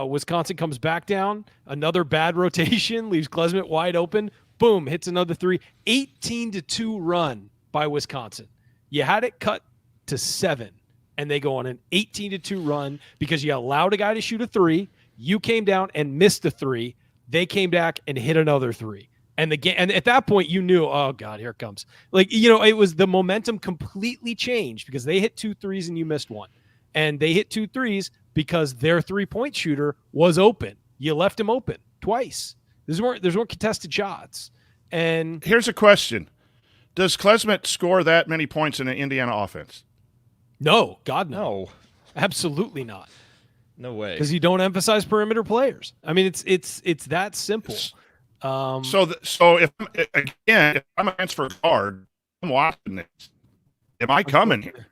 Wisconsin comes back down. Another bad rotation leaves Klesmit wide open. Boom, hits another 3. 18-2 run by Wisconsin. You had it cut to 7. And they go on an 18-2 run because you allowed a guy to shoot a 3. You came down and missed a 3. They came back and hit another 3. And the game, and at that point you knew, oh God, here it comes. It was the momentum completely changed because they hit 2 threes and you missed 1. And they hit 2 threes because their 3-point shooter was open. You left him open twice. There's more contested shots. And here's a question. Does Klesmit score that many points in an Indiana offense? No, God, no. No. Absolutely not. No way. Because you don't emphasize perimeter players. I mean, it's that simple. So if I'm a transfer guard, I'm watching this. Am I coming here?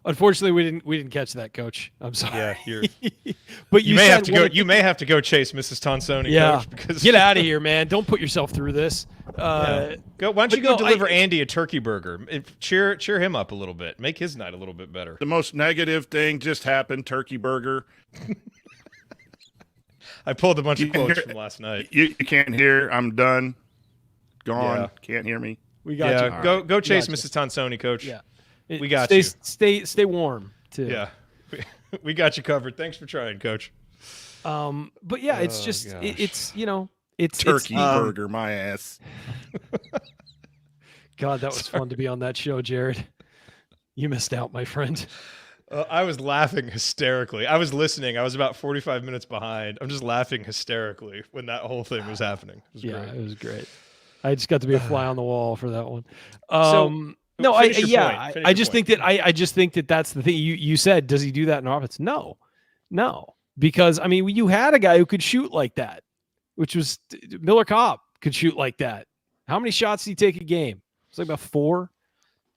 Unfortunately, we didn't catch that, Coach. I'm sorry. Yeah, you're. But You may have to go. You may have to go chase Mrs. Tonsoni, Yeah, Coach, because get out of here, man. Don't put yourself through this. Go. Why don't you go deliver Andy a turkey burger? Cheer him up a little bit. Make his night a little bit better. The most negative thing just happened. Turkey burger. I pulled a bunch of quotes from last night. You can't hear. I'm done. Gone. Yeah. Can't hear me. We got you. Go chase Mrs. Tonsoni, Coach. Yeah, we got you. Stay warm too. Yeah, we got you covered. Thanks for trying, Coach. But yeah, it's just it's Turkey burger, my ass. God, that was fun to be on that show, Jared. You missed out, my friend. I was laughing hysterically. I was listening. I was about 45 minutes behind. I'm just laughing hysterically when that whole thing was happening. It was great. It was great. I just got to be a fly on the wall for that one. No, I just think that that's the thing. You said, does he do that in offense? No, because I mean, you had a guy who could shoot like that, which was Miller Kopp could shoot like that. How many shots did he take a game? It's like about 4.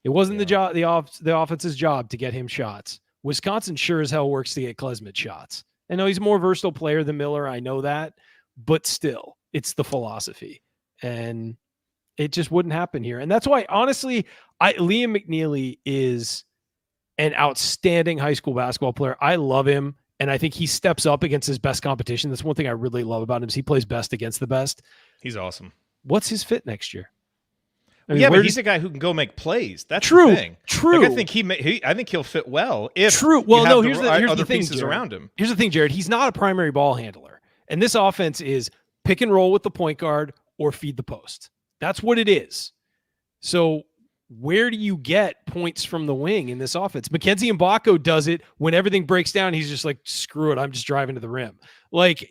It wasn't the offense's job to get him shots. Wisconsin sure as hell works to get Klesmit shots. I know he's a more versatile player than Miller. I know that, but still, it's the philosophy, and it just wouldn't happen here. And that's why, honestly, Liam McNeely is an outstanding high school basketball player. I love him, and I think he steps up against his best competition. That's one thing I really love about him is he plays best against the best. He's awesome. What's his fit next year? But he's a guy who can go make plays. That's true. The thing. True. Like, I think he'll fit well if true. Well, no. here's Here's other the thing, pieces Jared. around him. Here's the thing, Jared. He's not a primary ball handler, and this offense is pick and roll with the point guard or feed the post. That's what it is. So where do you get points from the wing in this offense? Mackenzie Mbako does it when everything breaks down. He's just like, screw it, I'm just driving to the rim. Like,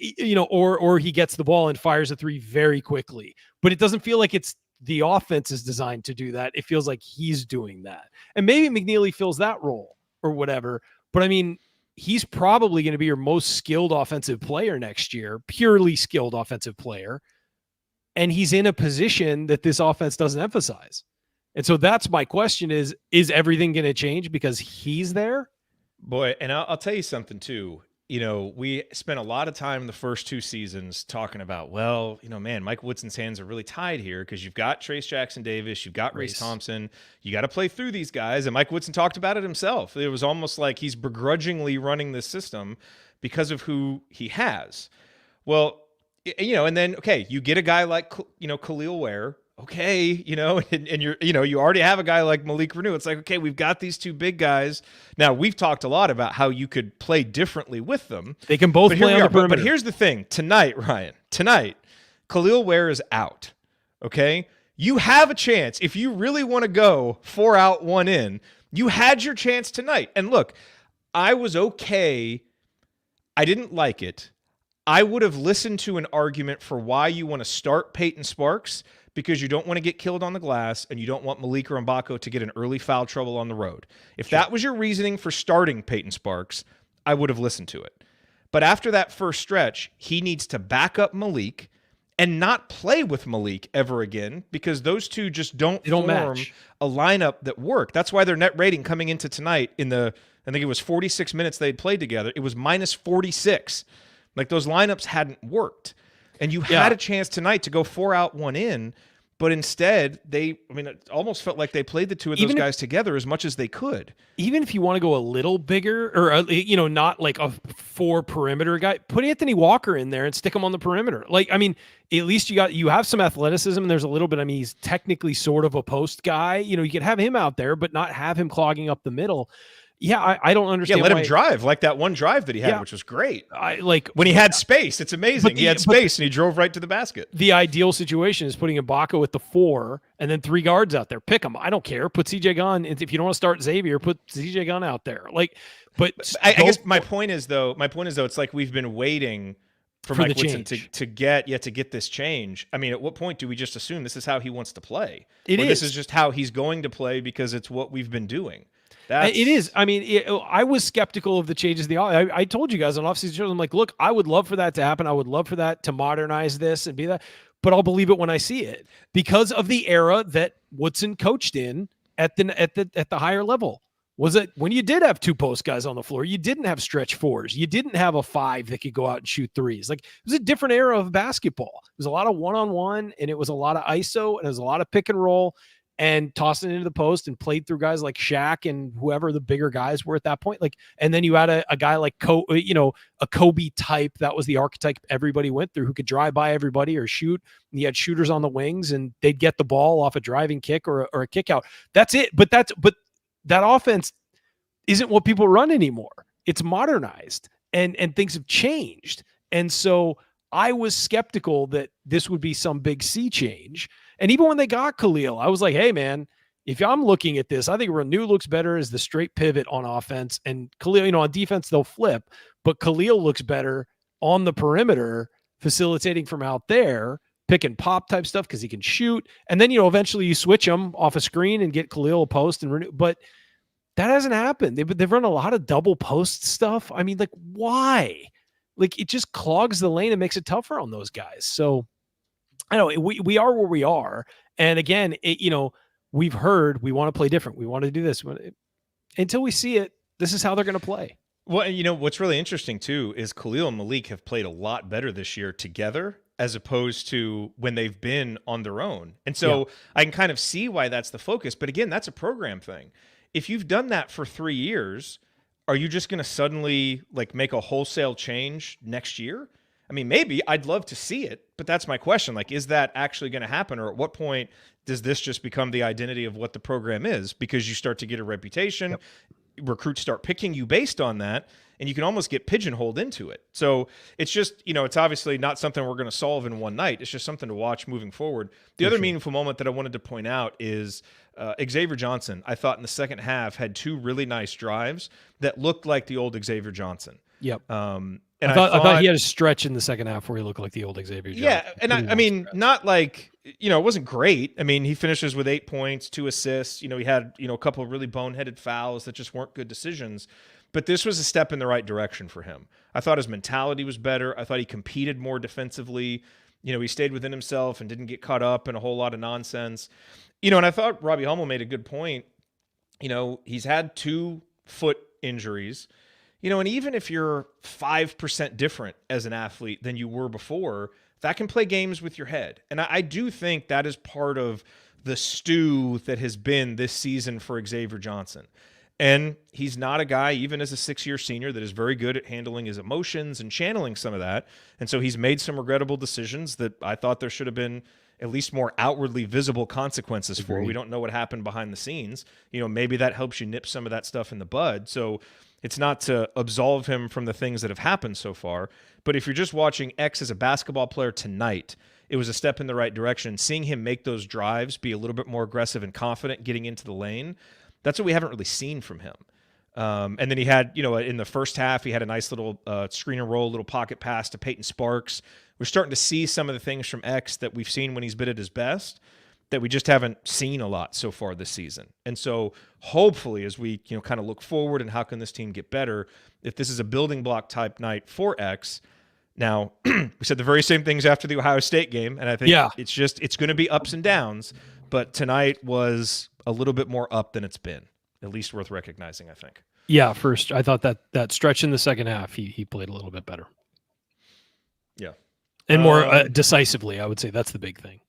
or he gets the ball and fires a 3 very quickly. But it doesn't feel like it's the offense is designed to do that. It feels like he's doing that. And maybe McNeely fills that role or whatever. But I mean, he's probably going to be your most skilled offensive player next year, purely skilled offensive player. And he's in a position that this offense doesn't emphasize. And so that's my question is everything going to change because he's there? Boy, and I'll tell you something too. We spent a lot of time in the first 2 seasons talking about, Mike Woodson's hands are really tied here because you've got Trace Jackson Davis, you've got Race Thompson, you got to play through these guys. And Mike Woodson talked about it himself. It was almost like he's begrudgingly running this system because of who he has. Well, and then, okay, you get a guy like, Khalil Ware. Okay, and you already have a guy like Malik Renew. It's like, okay, we've got these 2 big guys. Now, we've talked a lot about how you could play differently with them. They can both play on the perimeter. But here's the thing. Tonight, Ryan, Khalil Ware is out, okay? You have a chance. If you really want to go 4 out, 1 in, you had your chance tonight. And look, I was okay. I didn't like it. I would have listened to an argument for why you want to start Peyton Sparks because you don't want to get killed on the glass and you don't want Malik or Mbako to get an early foul trouble on the road. If that was your reasoning for starting Peyton Sparks, I would have listened to it. But after that first stretch, he needs to back up Malik and not play with Malik ever again because those 2 just don't form match a lineup that work. That's why their net rating coming into tonight I think it was 46 minutes they'd played together. It was minus 46. Like those lineups hadn't worked. And you had a chance tonight to go 4 out, 1 in, but instead it almost felt like they played the 2 of those guys together as much as they could. Even if you want to go a little bigger or, not like a 4 perimeter guy, put Anthony Walker in there and stick him on the perimeter. Like, I mean, at least you have some athleticism and there's a little bit, he's technically sort of a post guy. You could have him out there, but not have him clogging up the middle. Yeah, I don't understand. Yeah, let him drive like that one drive that he had, which was great. When he had space, it's amazing. He had space and he drove right to the basket. The ideal situation is putting Mbako at the 4 and then 3 guards out there. Pick them. I don't care. Put CJ Gunn. If you don't want to start Xavier, put CJ Gunn out there. But I guess my point is though, it's like we've been waiting for Mike Woodson to get this change. I mean, at what point do we just assume this is how he wants to play? This is just how he's going to play because it's what we've been doing. It is. I was skeptical of the changes. I told you guys on offseason shows, I'm like, look, I would love for that to happen. I would love for that to modernize this and be that, but I'll believe it when I see it because of the era that Woodson coached in at the higher level. was that when you did have two post guys on the floor, you didn't have stretch fours. You didn't have a 5 that could go out and shoot threes. Like, it was a different era of basketball. It was a lot of one-on-one, and it was a lot of ISO, and it was a lot of pick and roll and tossing it into the post and played through guys like Shaq and whoever the bigger guys were at that point. Like, and then you had a guy like a Kobe type. That was the archetype everybody went through, who could drive by everybody or shoot. And you had shooters on the wings, and they'd get the ball off a driving kick or a kick out. That's it. But that offense isn't what people run anymore. It's modernized and things have changed. And so I was skeptical that this would be some big sea change. And even when they got Khalil, I was like, hey man, if I'm looking at this, I think Renew looks better as the straight pivot on offense, and Khalil, on defense, they'll flip, but Khalil looks better on the perimeter, facilitating from out there, pick and pop type stuff, because he can shoot. And then, eventually you switch him off a screen and get Khalil a post and Renew. But that hasn't happened. They've run a lot of double post stuff. I mean, like, why? Like, it just clogs the lane and makes it tougher on those guys. So I know we are where we are. And again, we've heard we want to play different. We want to do this. Until we see it, this is how they're going to play. Well, what's really interesting too is Khalil and Malik have played a lot better this year together as opposed to when they've been on their own. And so I can kind of see why that's the focus. But again, that's a program thing. If you've done that for 3 years, are you just going to suddenly like make a wholesale change next year? I mean, maybe. I'd love to see it, but that's my question. Like, is that actually going to happen? Or at what point does this just become the identity of what the program is? Because you start to get a reputation, recruits start picking you based on that, and you can almost get pigeonholed into it. So it's just, it's obviously not something we're going to solve in one night. It's just something to watch moving forward. The other meaningful moment that I wanted to point out is Xavier Johnson, I thought in the second half, had 2 really nice drives that looked like the old Xavier Johnson. Yep. And I thought he had a stretch in the second half where he looked like the old Xavier Johnson. Yeah, and I mean, not like, it wasn't great. I mean, he finishes with 8 points, 2 assists. He had, a couple of really boneheaded fouls that just weren't good decisions. But this was a step in the right direction for him. I thought his mentality was better. I thought he competed more defensively. He stayed within himself and didn't get caught up in a whole lot of nonsense. And I thought Robbie Hummel made a good point. He's had 2 foot injuries. And even if you're 5% different as an athlete than you were before, that can play games with your head. And I do think that is part of the stew that has been this season for Xavier Johnson. And he's not a guy, even as a 6-year senior, that is very good at handling his emotions and channeling some of that. And so he's made some regrettable decisions that I thought there should have been at least more outwardly visible consequences for. We don't know what happened behind the scenes. Maybe that helps you nip some of that stuff in the bud. So it's not to absolve him from the things that have happened so far. But if you're just watching X as a basketball player tonight, it was a step in the right direction. Seeing him make those drives, be a little bit more aggressive and confident getting into the lane, that's what we haven't really seen from him. And then he had, in the first half, he had a nice little screen and roll, little pocket pass to Peyton Sparks. We're starting to see some of the things from X that we've seen when he's been at his best that we just haven't seen a lot so far this season. And so hopefully as we, kind of look forward and how can this team get better, if this is a building block type night for X. Now, we said the very same things after the Ohio State game, and I think it's going to be ups and downs, but tonight was a little bit more up than it's been, at least worth recognizing, I think. Yeah, first, I thought that stretch in the second half, he played a little bit better. Yeah. And more decisively, I would say that's the big thing.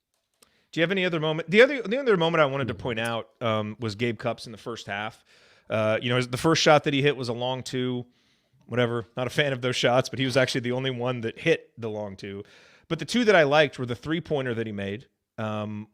Do you have any other moment? The other moment I wanted to point out was Gabe Cupps in the first half. The first shot that he hit was a long 2, whatever. Not a fan of those shots, but he was actually the only one that hit the long 2. But the 2 that I liked were the 3-pointer that he made,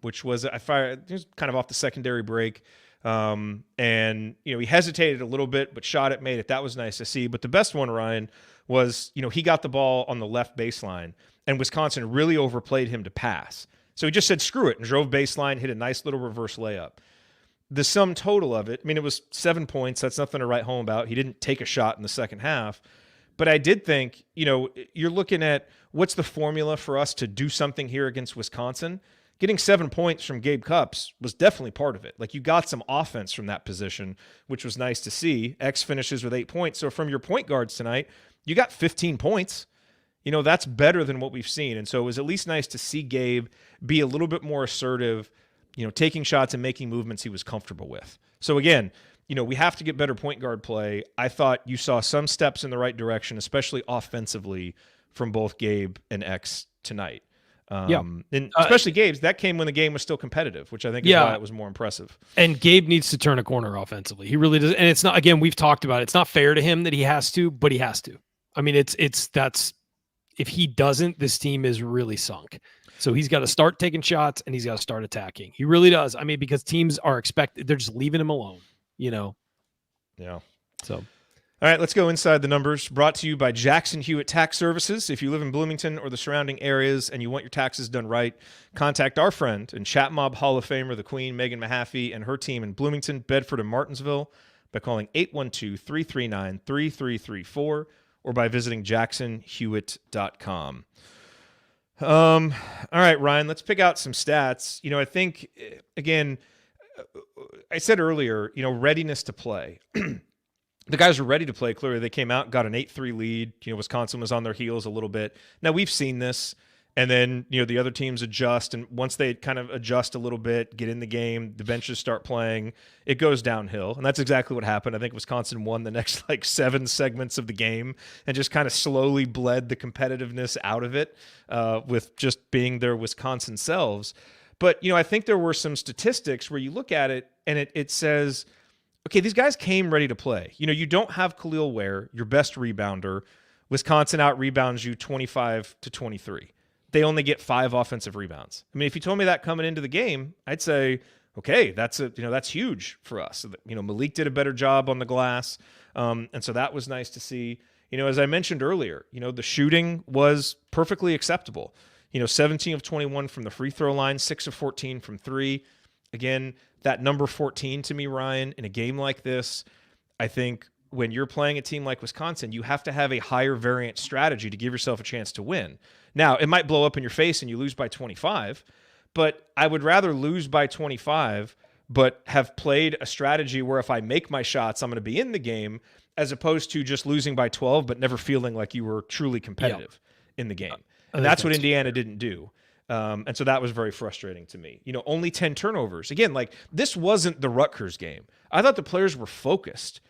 which was it was kind of off the secondary break. And he hesitated a little bit, but shot it, made it. That was nice to see. But the best one, Ryan, was he got the ball on the left baseline, and Wisconsin really overplayed him to pass. So he just said, screw it, and drove baseline, hit a nice little reverse layup. The sum total of it, it was 7 points. That's nothing to write home about. He didn't take a shot in the second half. But I did think, you're looking at what's the formula for us to do something here against Wisconsin. Getting 7 points from Gabe Cupps was definitely part of it. Like, you got some offense from that position, which was nice to see. X finishes with 8 points. So from your point guards tonight, you got 15 points. That's better than what we've seen. And so it was at least nice to see Gabe be a little bit more assertive, taking shots and making movements he was comfortable with. So again, we have to get better point guard play. I thought you saw some steps in the right direction, especially offensively, from both Gabe and X tonight. And especially Gabe's. That came when the game was still competitive, which I think is why it was more impressive. And Gabe needs to turn a corner offensively. He really does. And it's not, again, we've talked about it. It's not fair to him that he has to, but he has to. I mean, if he doesn't, this team is really sunk. So he's got to start taking shots and he's got to start attacking. He really does. I mean, because teams are they're just leaving him alone, Yeah. So. All right, let's go inside the numbers. Brought to you by Jackson Hewitt Tax Services. If you live in Bloomington or the surrounding areas and you want your taxes done right, contact our friend and Chat Mob Hall of Famer, the Queen, Megan Mahaffey, and her team in Bloomington, Bedford, and Martinsville by calling 812-339-3334 or by visiting jacksonhewitt.com. All right, Ryan, let's pick out some stats. I think, again, I said earlier, readiness to play. The guys were ready to play. Clearly, they came out, got an 8-3 lead. Wisconsin was on their heels a little bit. Now, we've seen this, and then, the other teams adjust, and once they kind of adjust a little bit, get in the game, the benches start playing, it goes downhill, and that's exactly what happened. I think Wisconsin won the next, 7 segments of the game and just kind of slowly bled the competitiveness out of it with just being their Wisconsin selves. But, I think there were some statistics where you look at it, and it says – okay, these guys came ready to play. You don't have Khalil Ware, your best rebounder. Wisconsin out-rebounds you 25-23. They only get 5 offensive rebounds. I mean, if you told me that coming into the game, I'd say, okay, that's huge for us. Malik did a better job on the glass, and so that was nice to see. As I mentioned earlier, the shooting was perfectly acceptable. 17 of 21 from the free throw line, 6 of 14 from 3. Again, that number 14 to me, Ryan, in a game like this, I think when you're playing a team like Wisconsin, you have to have a higher variant strategy to give yourself a chance to win. Now, it might blow up in your face and you lose by 25, but I would rather lose by 25 but have played a strategy where if I make my shots, I'm going to be in the game, as opposed to just losing by 12 but never feeling like you were truly competitive in the game. And that's what Indiana didn't do. And so that was very frustrating to me. Only 10 turnovers. Again, this wasn't the Rutgers game. I thought the players were focused.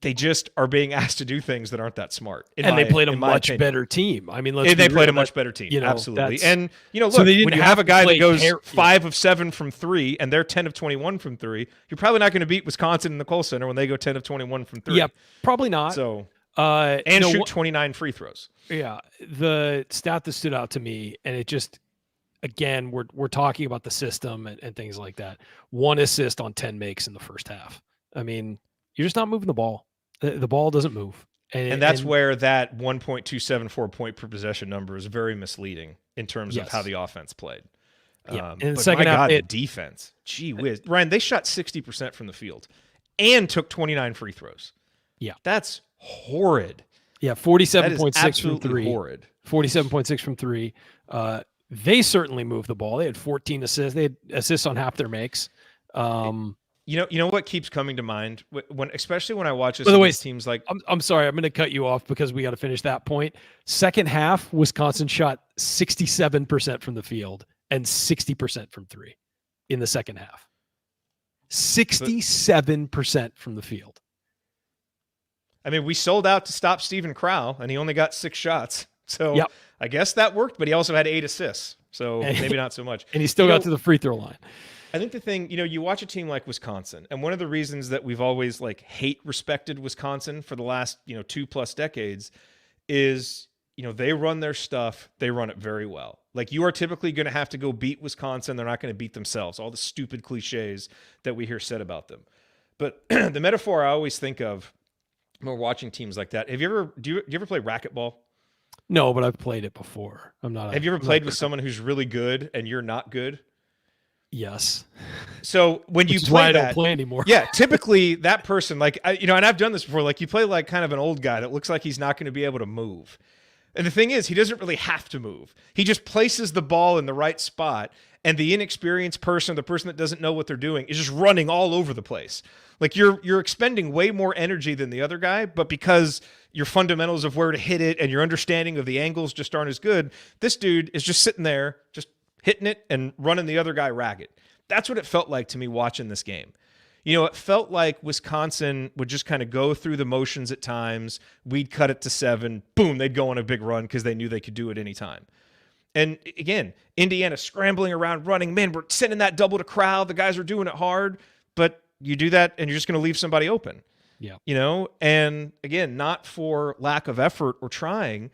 They just are being asked to do things that aren't that smart. They played a much better team. I mean, they played a much better team. Absolutely. And, look, so when you have a guy that goes 5 of 7 from 3 and they're 10 of 21 from 3, you're probably not going to beat Wisconsin in the Kohl Center when they go 10 of 21 from 3. Yeah, probably not. So, and shoot 29 free throws. Yeah, the stat that stood out to me, and it just, again, we're talking about the system and things like that. 1 assist on 10 makes in the first half. I mean, you're just not moving the ball. The ball doesn't move. And that's where that 1.274 point per possession number is very misleading in terms of how the offense played. Yeah, in the second half, defense. Gee whiz. Ryan, they shot 60% from the field and took 29 free throws. Yeah. That's horrid. Yeah, 47.6 from 3. Horrid. 47.6 from 3. They certainly moved the ball. They had 14 assists. They had assists on half their makes. You know what keeps coming to mind especially when I watch this. By the way, teams like I'm sorry, I'm going to cut you off because we got to finish that point. Second half, Wisconsin shot 67% from the field and 60% from 3 in the second half. 67% from the field. I mean, we sold out to stop Stephen Crow, and he only got 6 shots. So I guess that worked, but he also had 8 assists. So maybe not so much. And he still got to the free throw line. I think the thing, you watch a team like Wisconsin, and one of the reasons that we've always respected Wisconsin for the last, 2+ decades is, they run their stuff. They run it very well. You are typically going to have to go beat Wisconsin. They're not going to beat themselves. All the stupid cliches that we hear said about them. But the metaphor I always think of when we're watching teams like that, do you ever play racquetball? No, but I've played it before. Have you ever played with someone who's really good and you're not good? Yes. So when you play play I that, don't play anymore. Yeah, typically that person, and I've done this before. You play kind of an old guy that looks like he's not going to be able to move. And the thing is, he doesn't really have to move. He just places the ball in the right spot, and the inexperienced person, the person that doesn't know what they're doing, is just running all over the place. You're expending way more energy than the other guy, but because your fundamentals of where to hit it and your understanding of the angles just aren't as good, this dude is just sitting there, just hitting it and running the other guy ragged. That's what it felt like to me watching this game. It felt like Wisconsin would just kind of go through the motions at times. We'd cut it to 7. Boom, they'd go on a big run because they knew they could do it anytime. And again, Indiana scrambling around, running. Man, we're sending that double to Crowd. The guys are doing it hard, but you do that and you're just going to leave somebody open. Yeah. And again, not for lack of effort or trying,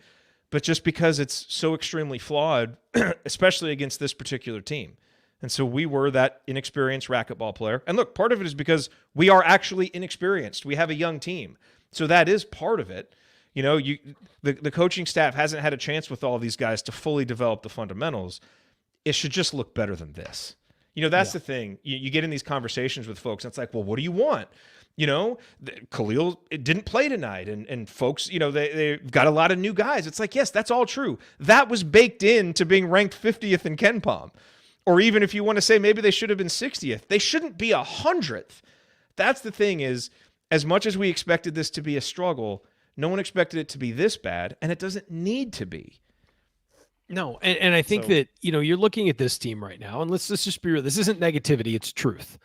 but just because it's so extremely flawed, especially against this particular team. And so we were that inexperienced racquetball player. And look, part of it is because we are actually inexperienced. We have a young team. So that is part of it. The coaching staff hasn't had a chance with all of these guys to fully develop the fundamentals. It should just look better than this. That's the thing. You get in these conversations with folks, and it's like, well, what do you want? Khalil didn't play tonight, and folks, they've got a lot of new guys. It's like, yes, that's all true. That was baked into being ranked 50th in KenPom. Or even if you want to say maybe they should have been 60th, they shouldn't be 100th. That's the thing is, as much as we expected this to be a struggle, no one expected it to be this bad, and it doesn't need to be. No, and I think that, you're looking at this team right now, and let's just be real. This isn't negativity, it's truth.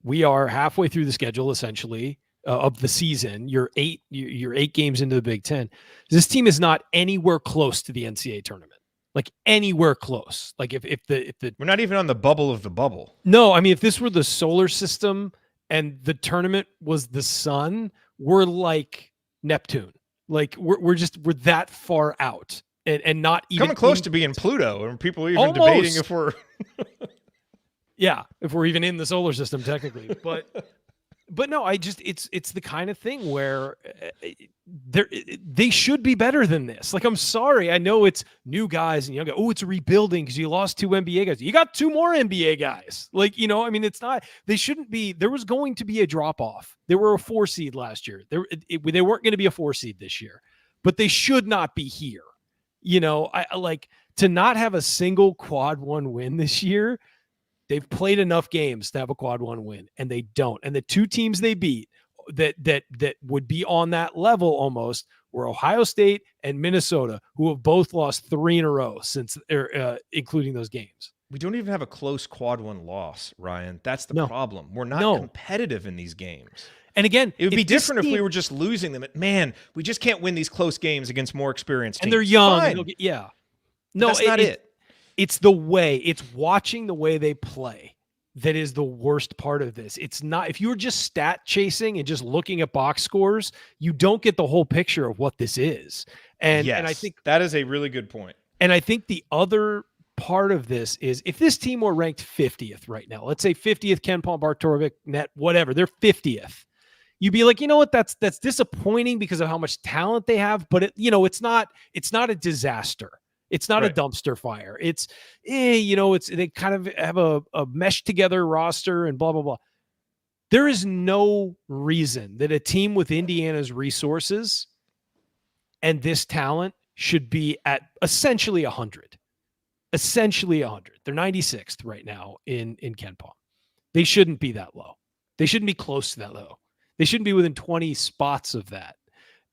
We are halfway through the schedule, essentially, of the season. You're 8 games into the Big Ten. This team is not anywhere close to the NCAA tournament. Like anywhere close. Like if the we're not even on the bubble of the bubble. No, I mean, if this were the solar system and the tournament was the sun, we're like Neptune. Like we're that far out. And not even coming close to being Pluto, and people are even almost debating if we're yeah, if we're even in the solar system technically. But no, it's the kind of thing where they should be better than this. Like, I'm sorry, I know it's new guys and young guys. Oh, it's rebuilding because you lost 2 NBA guys. You got 2 more NBA guys. Like, it's not. They shouldn't be. There was going to be a drop off. They were a 4 seed last year. They weren't going to be a 4 seed this year, but they should not be here. I like to not have a single quad 1 win this year. They've played enough games to have a quad 1 win, and they don't. And the 2 teams they beat that would be on that level almost were Ohio State and Minnesota, who have both lost 3 in a row since including those games. We don't even have a close quad 1 loss, Ryan. That's the problem. We're not competitive in these games. And again, it would be different if we were just losing them. Man, we just can't win these close games against more experienced teams. And they're young. Fine. No, that's not it. It's the way. It's watching the way they play that is the worst part of this. It's not. If you're just stat chasing and just looking at box scores, you don't get the whole picture of what this is. And I think that is a really good point. And I think the other part of this is if this team were ranked 50th right now, let's say 50th, KenPom, Bartorovic, Net, whatever, they're 50th. You'd be like, you know what? That's disappointing because of how much talent they have, but it's not a disaster. It's not a dumpster fire. It's, they kind of have a meshed together roster and blah, blah, blah. There is no reason that a team with Indiana's resources and this talent should be at essentially 100. Essentially 100. They're 96th right now in KenPom. They shouldn't be that low. They shouldn't be close to that low. They shouldn't be within 20 spots of that.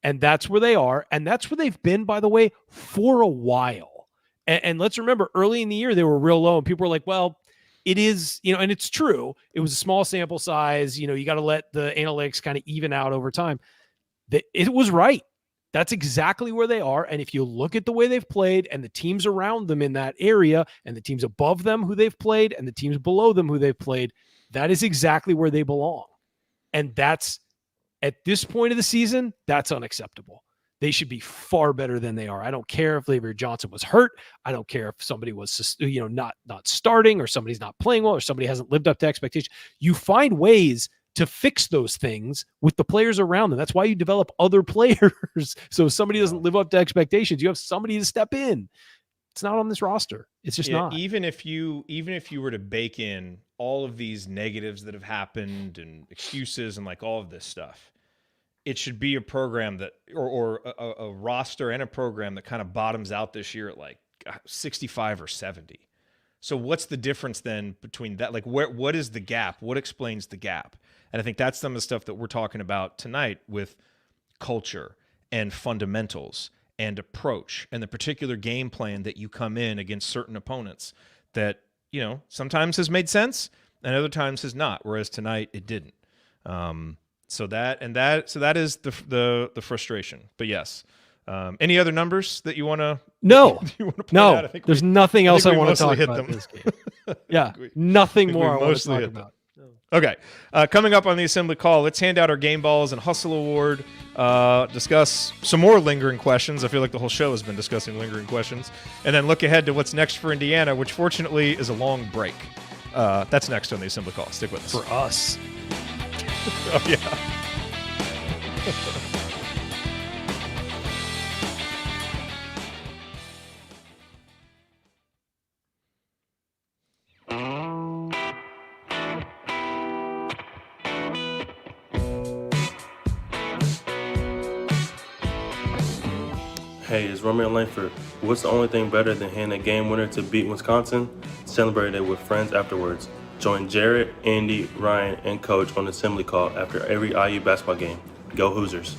And that's where they are. And that's where they've been, by the way, for a while. And let's remember, early in the year, they were real low. And people were like, well, it is, and it's true. It was a small sample size. You got to let the analytics kind of even out over time. It was right. That's exactly where they are. And if you look at the way they've played and the teams around them in that area and the teams above them who they've played and the teams below them who they've played, that is exactly where they belong. And that's, at this point of the season, that's unacceptable. They should be far better than they are. I don't care if Xavier Johnson was hurt. I don't care if somebody was, not starting or somebody's not playing well or somebody hasn't lived up to expectations. You find ways to fix those things with the players around them. That's why you develop other players. So if somebody doesn't live up to expectations, you have somebody to step in. It's not on this roster. It's just not. Even if you were to bake in all of these negatives that have happened and excuses and like all of this stuff, it should be a program that, or a roster and a program that kind of bottoms out this year at like 65 or 70. So what's the difference then between that? Like what is the gap? What explains the gap? And I think that's some of the stuff that we're talking about tonight with culture and fundamentals and approach and the particular game plan that you come in against certain opponents that, sometimes has made sense and other times has not. Whereas tonight it didn't. So that is the frustration. But yes. Any other numbers that you want to? No, you want to point no. out? I think There's nothing else I we want to mostly talk hit about them. this game. Yeah, nothing more I want to mostly talk hit them. about. Okay. Coming up on the assembly call, let's hand out our game balls and hustle award. Discuss some more lingering questions. I feel like the whole show has been discussing lingering questions, and then look ahead to what's next for Indiana, which fortunately is a long break. That's next on the assembly call. Stick with us. For us. Oh yeah. Hey, it's Romeo Langford. What's the only thing better than hitting a game winner to beat Wisconsin? Celebrate it with friends afterwards. Join Jared, Andy, Ryan, and Coach on assembly call after every IU basketball game. Go Hoosiers.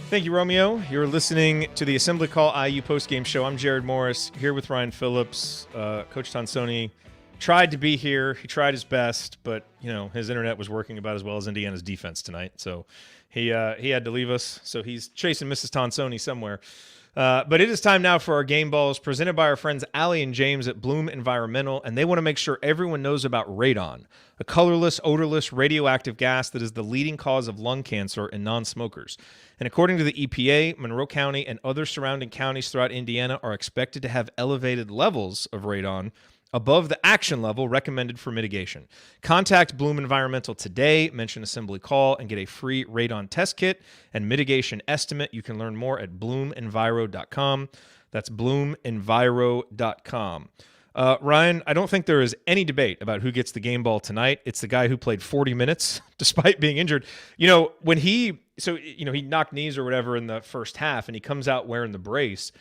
Thank you, Romeo. You're listening to the Assembly Call IU postgame show. I'm Jared Morris, here with Ryan Phillips. Coach Tonsoni tried to be here. He tried his best, but his internet was working about as well as Indiana's defense tonight. So he had to leave us. So he's chasing Mrs. Tonsoni somewhere. But it is time now for our game balls, presented by our friends Allie and James at Bloom Environmental, and they want to make sure everyone knows about radon, a colorless, odorless, radioactive gas that is the leading cause of lung cancer in non-smokers. And according to the EPA, Monroe County and other surrounding counties throughout Indiana are expected to have elevated levels of radon above the action level recommended for mitigation. Contact Bloom Environmental today, mention assembly call, and get a free radon test kit and mitigation estimate. You can learn more at bloomenviro.com. That's bloomenviro.com. Ryan, I don't think there is any debate about who gets the game ball tonight. It's the guy who played 40 minutes despite being injured. When he knocked knees or whatever in the first half and he comes out wearing the brace.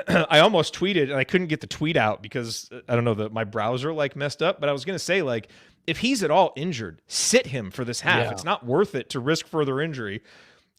I almost tweeted and I couldn't get the tweet out because I don't know, my browser messed up, but I was going to say if he's at all injured, sit him for this half. Yeah. It's not worth it to risk further injury.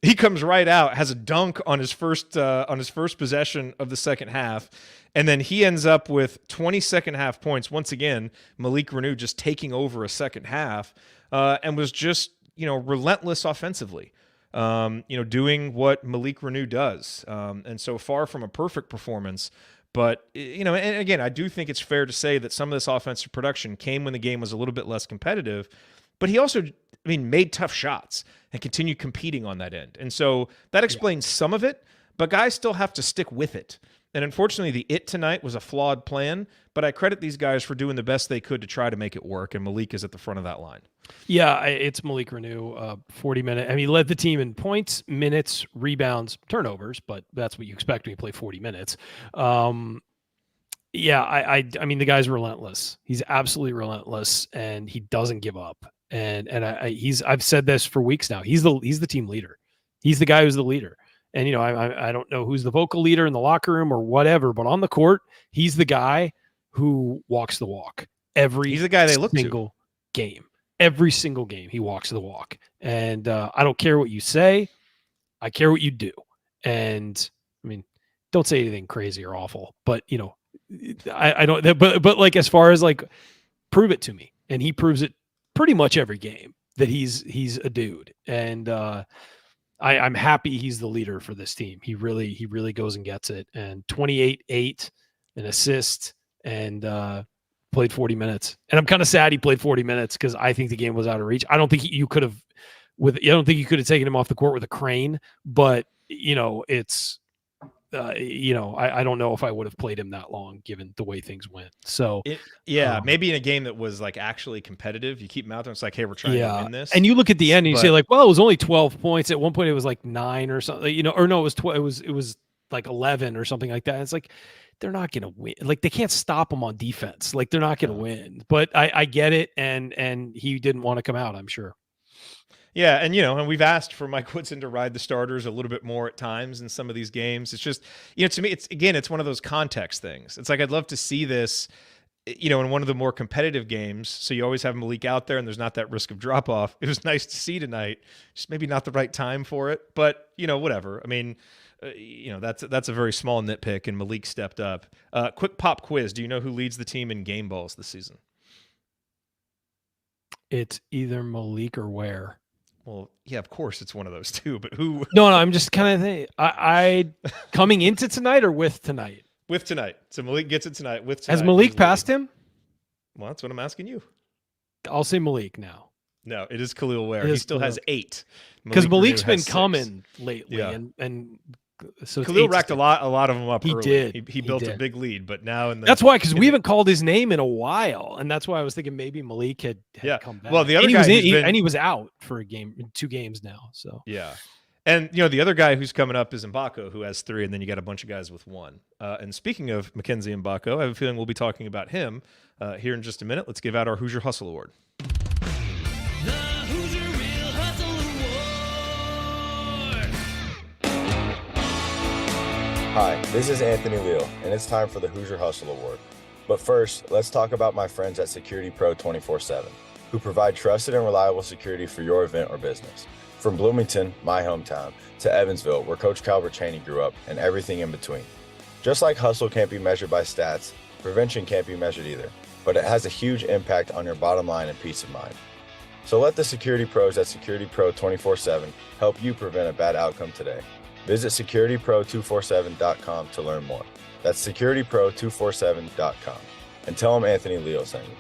He comes right out, has a dunk on his first possession of the second half, and then he ends up with 20 second half points. Once again, Malik Renew just taking over a second half, and was just relentless offensively. Doing what Malik Renew does, and so far from a perfect performance. But and again, I do think it's fair to say that some of this offensive production came when the game was a little bit less competitive. But he also, made tough shots and continued competing on that end. And so that explains some of it, but guys still have to stick with it. And unfortunately, the tonight was a flawed plan, but I credit these guys for doing the best they could to try to make it work, and Malik is at the front of that line. Yeah, it's Malik Renew, 40-minute. He led the team in points, minutes, rebounds, turnovers, but that's what you expect when you play 40 minutes. The guy's relentless. He's absolutely relentless, and he doesn't give up. And I've said this for weeks now. He's the team leader. He's the guy who's the leader. And I don't know who's the vocal leader in the locker room or whatever, but on the court, he's the guy who walks the walk. He's the guy they look to. Game. Every single game, he walks the walk. And I don't care what you say. I care what you do. And don't say anything crazy or awful, but I don't, but as far as prove it to me. And he proves it pretty much every game that he's a dude. And I'm happy he's the leader for this team. He really goes and gets it. And 28-8, an assist, and played 40 minutes. And I'm kind of sad he played 40 minutes because I think the game was out of reach. I don't think you could have taken him off the court with a crane, but it's I don't know if I would have played him that long given the way things went. So maybe in a game that was actually competitive, you keep him out there. It's hey, we're trying to win this. And you look at the end and you say it was only 12 points. At one point it was 9 or something, or no, it was 12. It was 11 or something like that. It's they're not going to win. They can't stop them on defense. They're not going to win, but I get it. And he didn't want to come out, I'm sure. Yeah, and and we've asked for Mike Woodson to ride the starters a little bit more at times in some of these games. It's just, to me, it's one of those context things. It's I'd love to see this, in one of the more competitive games. So you always have Malik out there, and there's not that risk of drop off. It was nice to see tonight. Just maybe not the right time for it, but whatever. That's a very small nitpick, and Malik stepped up. Quick pop quiz: do you know who leads the team in game balls this season? It's either Malik or Ware. Well, yeah, of course it's one of those two, but who? No, I'm just kind of thinking. I coming into tonight or with tonight? With tonight. So Malik gets it tonight. With tonight. Has Malik passed him? Well, that's what I'm asking you. I'll say Malik now. No, it is Khalil Ware. He still has 8. Because Malik's Renew been has 6. coming lately, Yeah. and so it's Khalil 8 racked a lot of them up. He early. did. He built a big lead, but now in the, that's why, because we haven't called his name in a while, and that's why I was thinking maybe Malik had come back. Well, the other and guy he was out for a game, 2 games now. So yeah. And, the other guy who's coming up is Mbako, who has 3, and then you got a bunch of guys with 1. And speaking of Mackenzie Mbako, I have a feeling we'll be talking about him here in just a minute. Let's give out our Hoosier Hustle Award. The Hoosier Real Hustle Award. Hi, this is Anthony Leal, and it's time for the Hoosier Hustle Award. But first, let's talk about my friends at Security Pro 24/7, who provide trusted and reliable security for your event or business. From Bloomington, my hometown, to Evansville, where Coach Calvert Chaney grew up, and everything in between. Just like hustle can't be measured by stats, prevention can't be measured either, but it has a huge impact on your bottom line and peace of mind. So let the security pros at Security Pro 24/7 help you prevent a bad outcome today. Visit securitypro247.com to learn more. That's securitypro247.com. And tell them Anthony Leo sent you.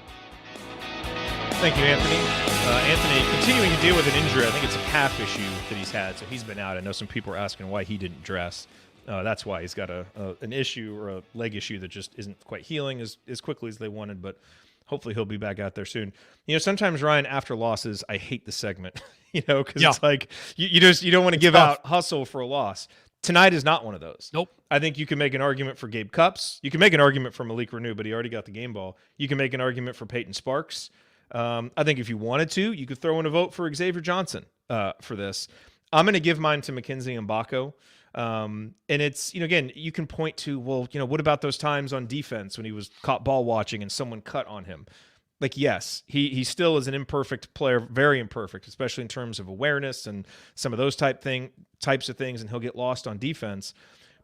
Thank you, Anthony. Anthony, continuing to deal with an injury. I think it's a calf issue that he's had, so he's been out. I know some people are asking why he didn't dress. That's why he's got an issue or a leg issue that just isn't quite healing as quickly as they wanted, but hopefully he'll be back out there soon. Sometimes, Ryan, after losses, I hate the segment, because it's like you don't want to give out hustle for a loss. Tonight is not one of those. Nope. I think you can make an argument for Gabe Cupps. You can make an argument for Malik Renew, but he already got the game ball. You can make an argument for Peyton Sparks. I think if you wanted to, you could throw in a vote for Xavier Johnson for this. I'm going to give mine to Mackenzie Mbako. And it's, again, you can point to, well, what about those times on defense when he was caught ball watching and someone cut on him? Like, yes, he still is an imperfect player, very imperfect, especially in terms of awareness and some of those types of things, and he'll get lost on defense.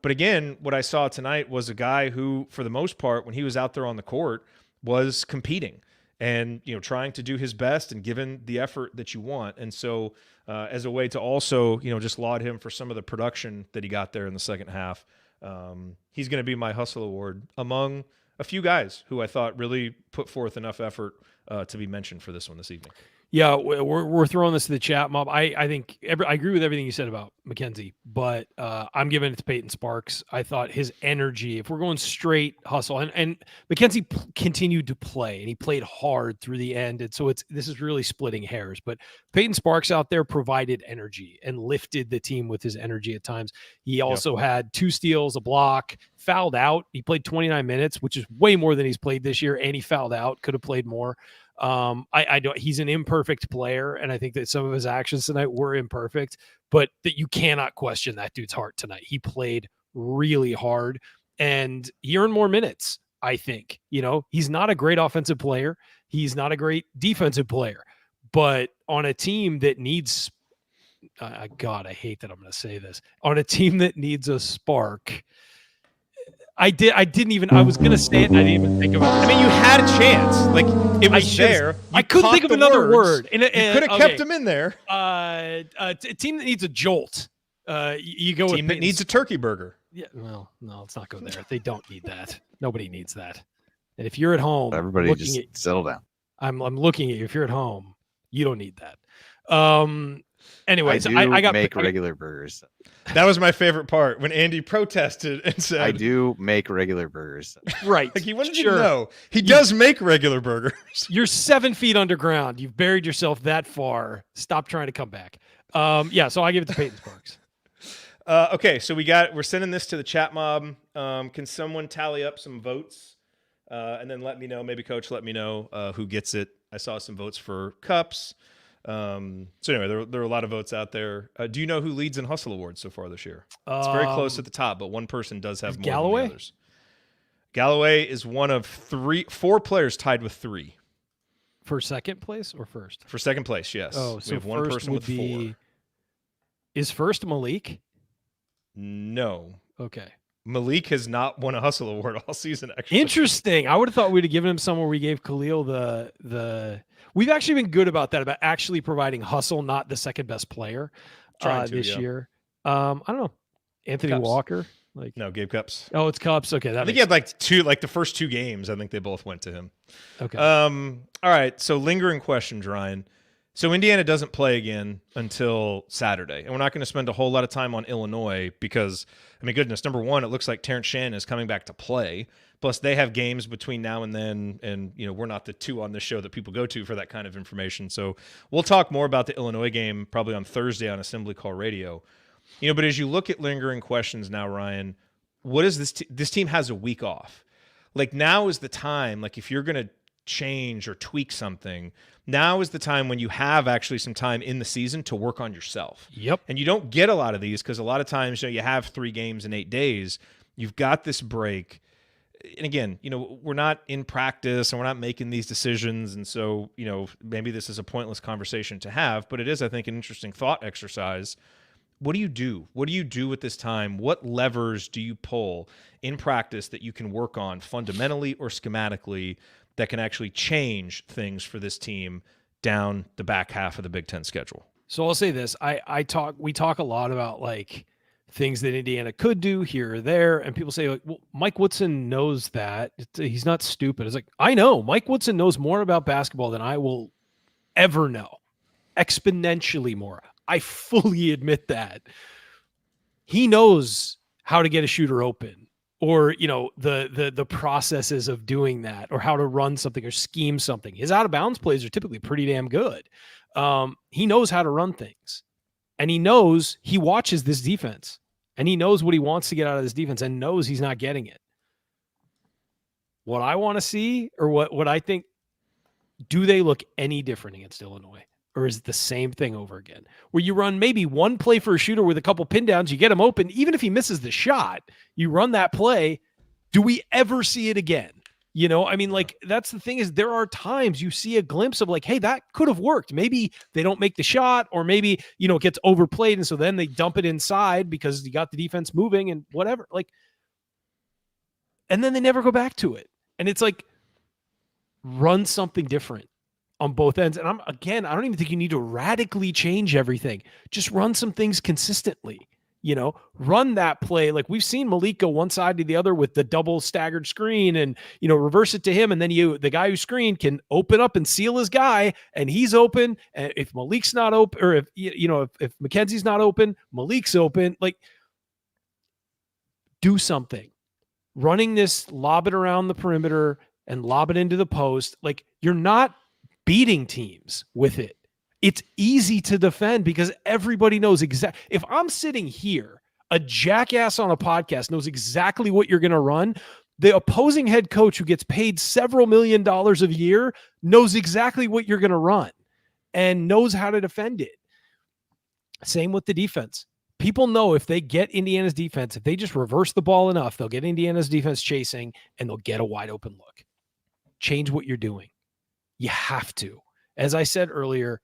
But again, what I saw tonight was a guy who, for the most part, when he was out there on the court, was competing and, trying to do his best and giving the effort that you want. And so as a way to also, just laud him for some of the production that he got there in the second half, he's going to be my Hustle Award among a few guys who I thought really put forth enough effort to be mentioned for this one this evening. Yeah, we're throwing this to the chat mob. I think I agree with everything you said about Mackenzie, but I'm giving it to Peyton Sparks. I thought his energy, if we're going straight hustle, and Mackenzie continued to play, and he played hard through the end, and so this is really splitting hairs. But Peyton Sparks out there provided energy and lifted the team with his energy at times. He also had 2 steals, a block, fouled out. He played 29 minutes, which is way more than he's played this year, and he fouled out. Could have played more. I don't. He's an imperfect player, and I think that some of his actions tonight were imperfect, but that you cannot question that dude's heart tonight. He played really hard, and he earned more minutes. I think he's not a great offensive player. He's not a great defensive player, but on a team that needs, God, I hate that I'm going to say this. On a team that needs a spark. I was going to say it. I didn't even think about it. I mean, you had a chance. Like, it was there. I couldn't think of another word. You could have kept him in there. A team that needs a jolt. You go with team that needs a turkey burger. Yeah, well, no, let's not go there. They don't need that. Nobody needs that. And if you're at home, everybody just settle down. I'm looking at you. If you're at home, you don't need that. Anyways, I got regular burgers. That was my favorite part when Andy protested and said, "I do make regular burgers." Right? Like he wanted you to know he does make regular burgers. You're 7 feet underground. You've buried yourself that far. Stop trying to come back. So I give it to Peyton Sparks. Okay, so we're sending this to the chat mob. Can someone tally up some votes and then let me know? Maybe Coach, let me know who gets it. I saw some votes for Cups. So anyway, there are a lot of votes out there. Do you know who leads in Hustle Awards so far this year? It's very close at the top, but one person does have more Galloway? than the others. Galloway is one of 4 players tied with 3. For second place or first? For second place, yes. Oh, so we have one person with 4. Is first Malik? No. Okay. Malik has not won a Hustle Award all season, actually. Interesting. I would have thought we'd have given him somewhere we gave Khalil the We've actually been good about that, about actually providing hustle, not the second best player this year. I don't know. Anthony Cups. Walker. Like No, Gabe Cups. Oh, it's Cups. Okay. I think he had the first 2 games, I think they both went to him. Okay. All right. So lingering questions, Ryan. So Indiana doesn't play again until Saturday, and we're not going to spend a whole lot of time on Illinois because, I mean, goodness, number one, it looks like Terrence Shannon is coming back to play. Plus, they have games between now and then, and we're not the 2 on this show that people go to for that kind of information. So we'll talk more about the Illinois game probably on Thursday on Assembly Call Radio. But as you look at lingering questions now, Ryan, what is this? This team has a week off. Like, now is the time. Like, if you're going to change or tweak something, now is the time when you have actually some time in the season to work on yourself. Yep. And you don't get a lot of these because a lot of times you have 3 games in 8 days. You've got this break. And again, we're not in practice and we're not making these decisions. And so, maybe this is a pointless conversation to have, but it is, I think, an interesting thought exercise. What do you do? What do you do with this time? What levers do you pull in practice that you can work on fundamentally or schematically that can actually change things for this team down the back half of the Big Ten schedule? So I'll say this. We talk a lot about like things that Indiana could do here or there. And people say, like, well, Mike Woodson knows that. He's not stupid. It's like, I know Mike Woodson knows more about basketball than I will ever know. Exponentially more. I fully admit that. He knows how to get a shooter open, or the processes of doing that, or how to run something or scheme something. His out of bounds plays are typically pretty damn good. He knows how to run things, and he watches this defense, and he knows what he wants to get out of this defense, and knows he's not getting it. What I want to see, or what I think, do they look any different against Illinois? Or is it the same thing over again? Where you run maybe one play for a shooter with a couple pin downs, you get him open, even if he misses the shot, you run that play. Do we ever see it again? Like, that's the thing, is there are times you see a glimpse of like, hey, that could have worked. Maybe they don't make the shot, or maybe, it gets overplayed. And so then they dump it inside because you got the defense moving and whatever. Like, and then they never go back to it. And it's like, run something different on both ends. And I don't even think you need to radically change everything. Just run some things consistently, run that play. Like, we've seen Malik go one side to the other with the double staggered screen and, reverse it to him. And then the guy who screened can open up and seal his guy, and he's open. And if Malik's not open, or if Mackenzie's not open, Malik's open. Like, do something. Running this, lob it around the perimeter and lob it into the post. Like, you're not beating teams with it. It's easy to defend because everybody knows exactly. If I'm sitting here, a jackass on a podcast knows exactly what you're going to run. The opposing head coach, who gets paid several $1 million a year, knows exactly what you're going to run and knows how to defend it. Same with the defense. People know if they get Indiana's defense, if they just reverse the ball enough, they'll get Indiana's defense chasing and they'll get a wide open look. Change what you're doing. You have to. As I said earlier,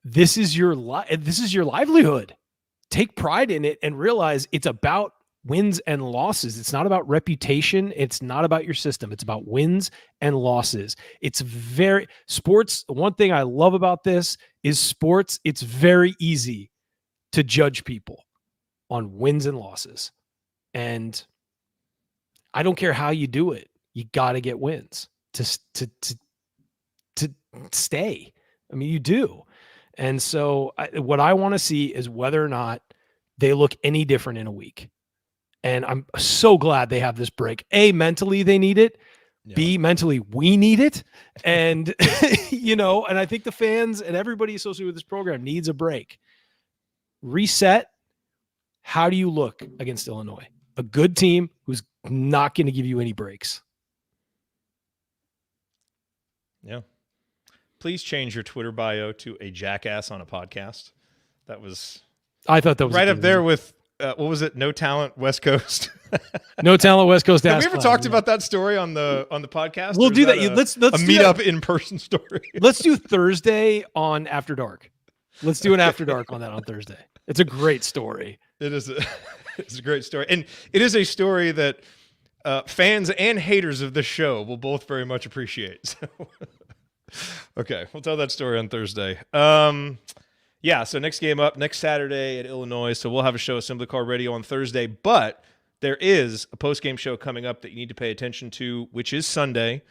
this is your livelihood. Take pride in it and realize it's about wins and losses. It's not about reputation. It's not about your system. It's about wins and losses. Sports. One thing I love about this is sports. It's very easy to judge people on wins and losses. And I don't care how you do it. You got to get wins to stay. I mean, you do. And so what I want to see is whether or not they look any different in a week. And I'm so glad they have this break. A, mentally they need it. Yeah. B, mentally we need it. And, and I think the fans and everybody associated with this program needs a break. Reset. How do you look against Illinois? A good team who's not going to give you any breaks. Yeah. Please change your Twitter bio to a jackass on a podcast. I thought that was right up there with, what was it? No talent West Coast. No talent West Coast. Have we ever talked about that story on the podcast? We'll do that. Let's a meetup in person story. Let's do Thursday on After Dark. Let's do an After Dark on that on Thursday. It's a great story. It is. It's a great story, and it is a story that fans and haters of this show will both very much appreciate. So. Okay, we'll tell that story on Thursday. Yeah, so next game up, next Saturday at Illinois. So we'll have a show, Assembly Call Radio, on Thursday. But there is a post-game show coming up that you need to pay attention to, which is Sunday.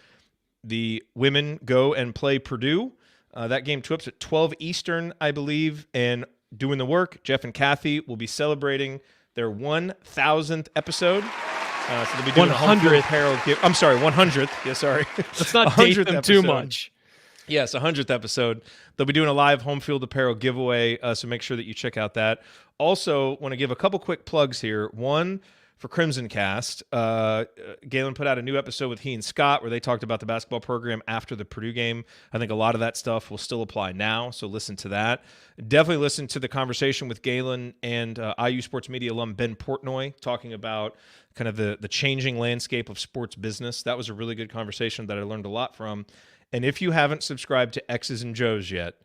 The women go and play Purdue. That game tips at 12 Eastern, I believe. And doing the work, Jeff and Kathy will be celebrating their 1,000th episode. So they'll be doing 100th apparel. I'm sorry, 100th. Yeah, sorry. Let's not date them too much. Yes, 100th episode. They'll be doing a live home field apparel giveaway, so make sure that you check out that. Also, want to give a couple quick plugs here. One, for Crimson Cast, Galen put out a new episode with he and Scott where they talked about the basketball program after the Purdue game. I think a lot of that stuff will still apply now, so listen to that. Definitely listen to the conversation with Galen and IU Sports Media alum Ben Portnoy talking about kind of the changing landscape of sports business. That was a really good conversation that I learned a lot from. And if you haven't subscribed to X's and Joe's yet,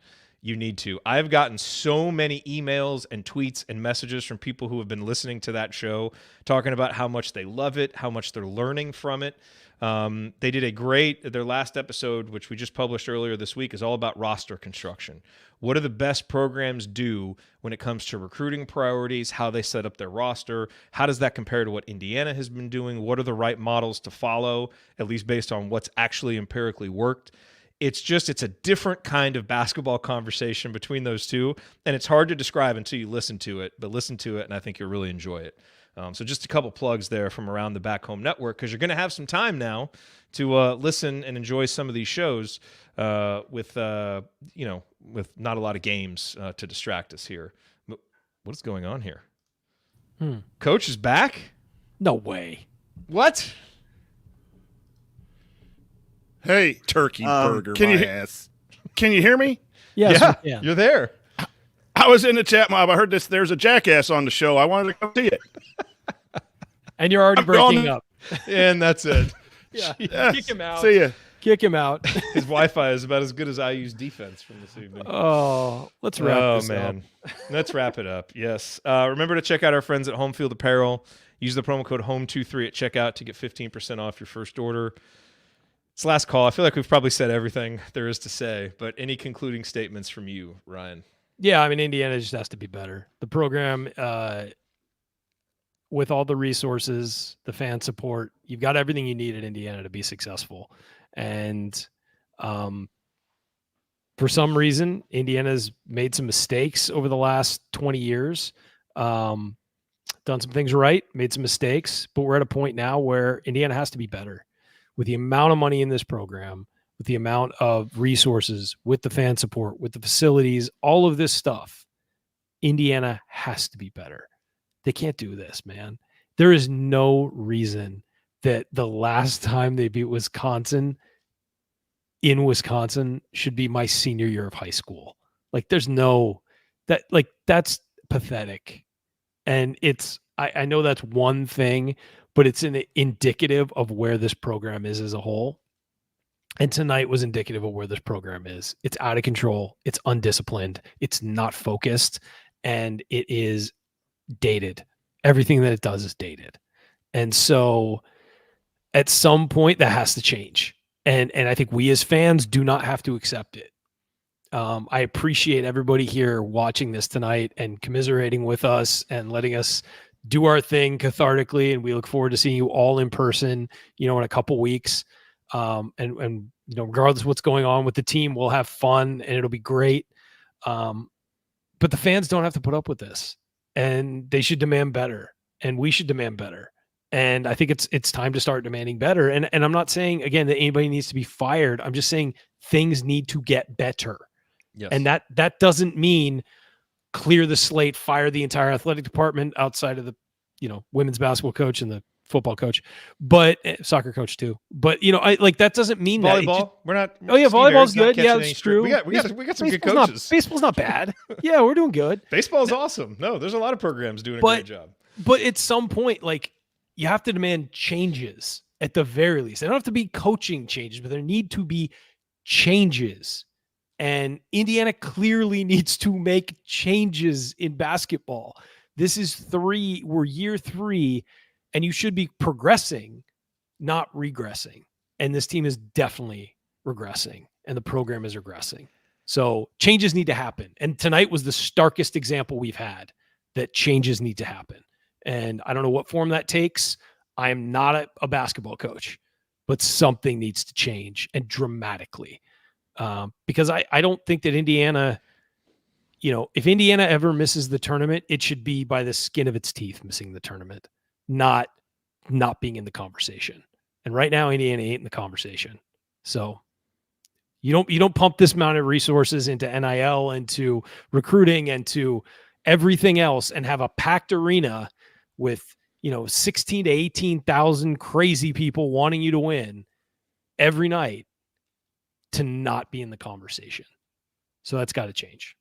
you need to. I've gotten so many emails and tweets and messages from people who have been listening to that show talking about how much they love it, how much they're learning from it. They did their last episode, which we just published earlier this week, is all about roster construction. What do the best programs do when it comes to recruiting priorities, how they set up their roster? How does that compare to what Indiana has been doing? What are the right models to follow, at least based on what's actually empirically worked? It's a different kind of basketball conversation between those two, and it's hard to describe until you listen to it, but listen to it, and I think you'll really enjoy it. So just a couple plugs there from around the Back Home Network, because you're going to have some time now to listen and enjoy some of these shows with not a lot of games to distract us here. But what is going on here? Coach is back? No way. What? Hey, turkey burger, ass. Can you hear me? Yes, yeah, you're there. I was in the chat mob. I heard there's a jackass on the show. I wanted to come see it. And you're already breaking up. And that's it. Yeah. Yes. Kick him out. See ya. Kick him out. His Wi-Fi is about as good as IU's defense from this evening. Oh, let's wrap this up. Let's wrap it up. Yes. Remember to check out our friends at Home Field Apparel. Use the promo code HOME23 at checkout to get 15% off your first order. It's last call. I feel like we've probably said everything there is to say, but any concluding statements from you, Ryan? Yeah, I mean, Indiana just has to be better. The program, with all the resources, the fan support, you've got everything you need at Indiana to be successful. And for some reason, Indiana's made some mistakes over the last 20 years, done some things right, made some mistakes, but we're at a point now where Indiana has to be better. With the amount of money in this program, with the amount of resources, with the fan support, with the facilities, all of this stuff, Indiana has to be better. They can't do this, man. There is no reason that the last time they beat Wisconsin in Wisconsin should be my senior year of high school. Like, that's pathetic. And I know that's one thing, but it's indicative of where this program is as a whole. And tonight was indicative of where this program is. It's out of control. It's undisciplined. It's not focused. And it is dated. Everything that it does is dated. And so at some point that has to change. And I think we as fans do not have to accept it. I appreciate everybody here watching this tonight and commiserating with us and letting us do our thing cathartically. And we look forward to seeing you all in person, in a couple weeks. And regardless of what's going on with the team, we'll have fun and it'll be great. But the fans don't have to put up with this, and they should demand better, and we should demand better. And I think it's time to start demanding better. And I'm not saying, again, that anybody needs to be fired. I'm just saying things need to get better. Yes. And that doesn't mean clear the slate, fire the entire athletic department outside of the, women's basketball coach and the football coach, but soccer coach too. But that doesn't mean volleyball. We're not. Oh yeah, volleyball's good. Yeah, it's true. We got some good coaches. Baseball's not bad. Yeah, we're doing good. Baseball's awesome. No, there's a lot of programs doing a great job. But at some point, you have to demand changes at the very least. They don't have to be coaching changes, but there need to be changes. And Indiana clearly needs to make changes in basketball. This is we're year 3, and you should be progressing, not regressing. And this team is definitely regressing and the program is regressing. So changes need to happen. And tonight was the starkest example we've had that changes need to happen. And I don't know what form that takes. I am not a basketball coach, but something needs to change, and dramatically. Because I don't think that Indiana, if Indiana ever misses the tournament, it should be by the skin of its teeth missing the tournament, not being in the conversation. And right now, Indiana ain't in the conversation. So you don't pump this amount of resources into NIL, into recruiting, and to everything else, and have a packed arena with 16 to 18,000 crazy people wanting you to win every night to not be in the conversation. So that's got to change.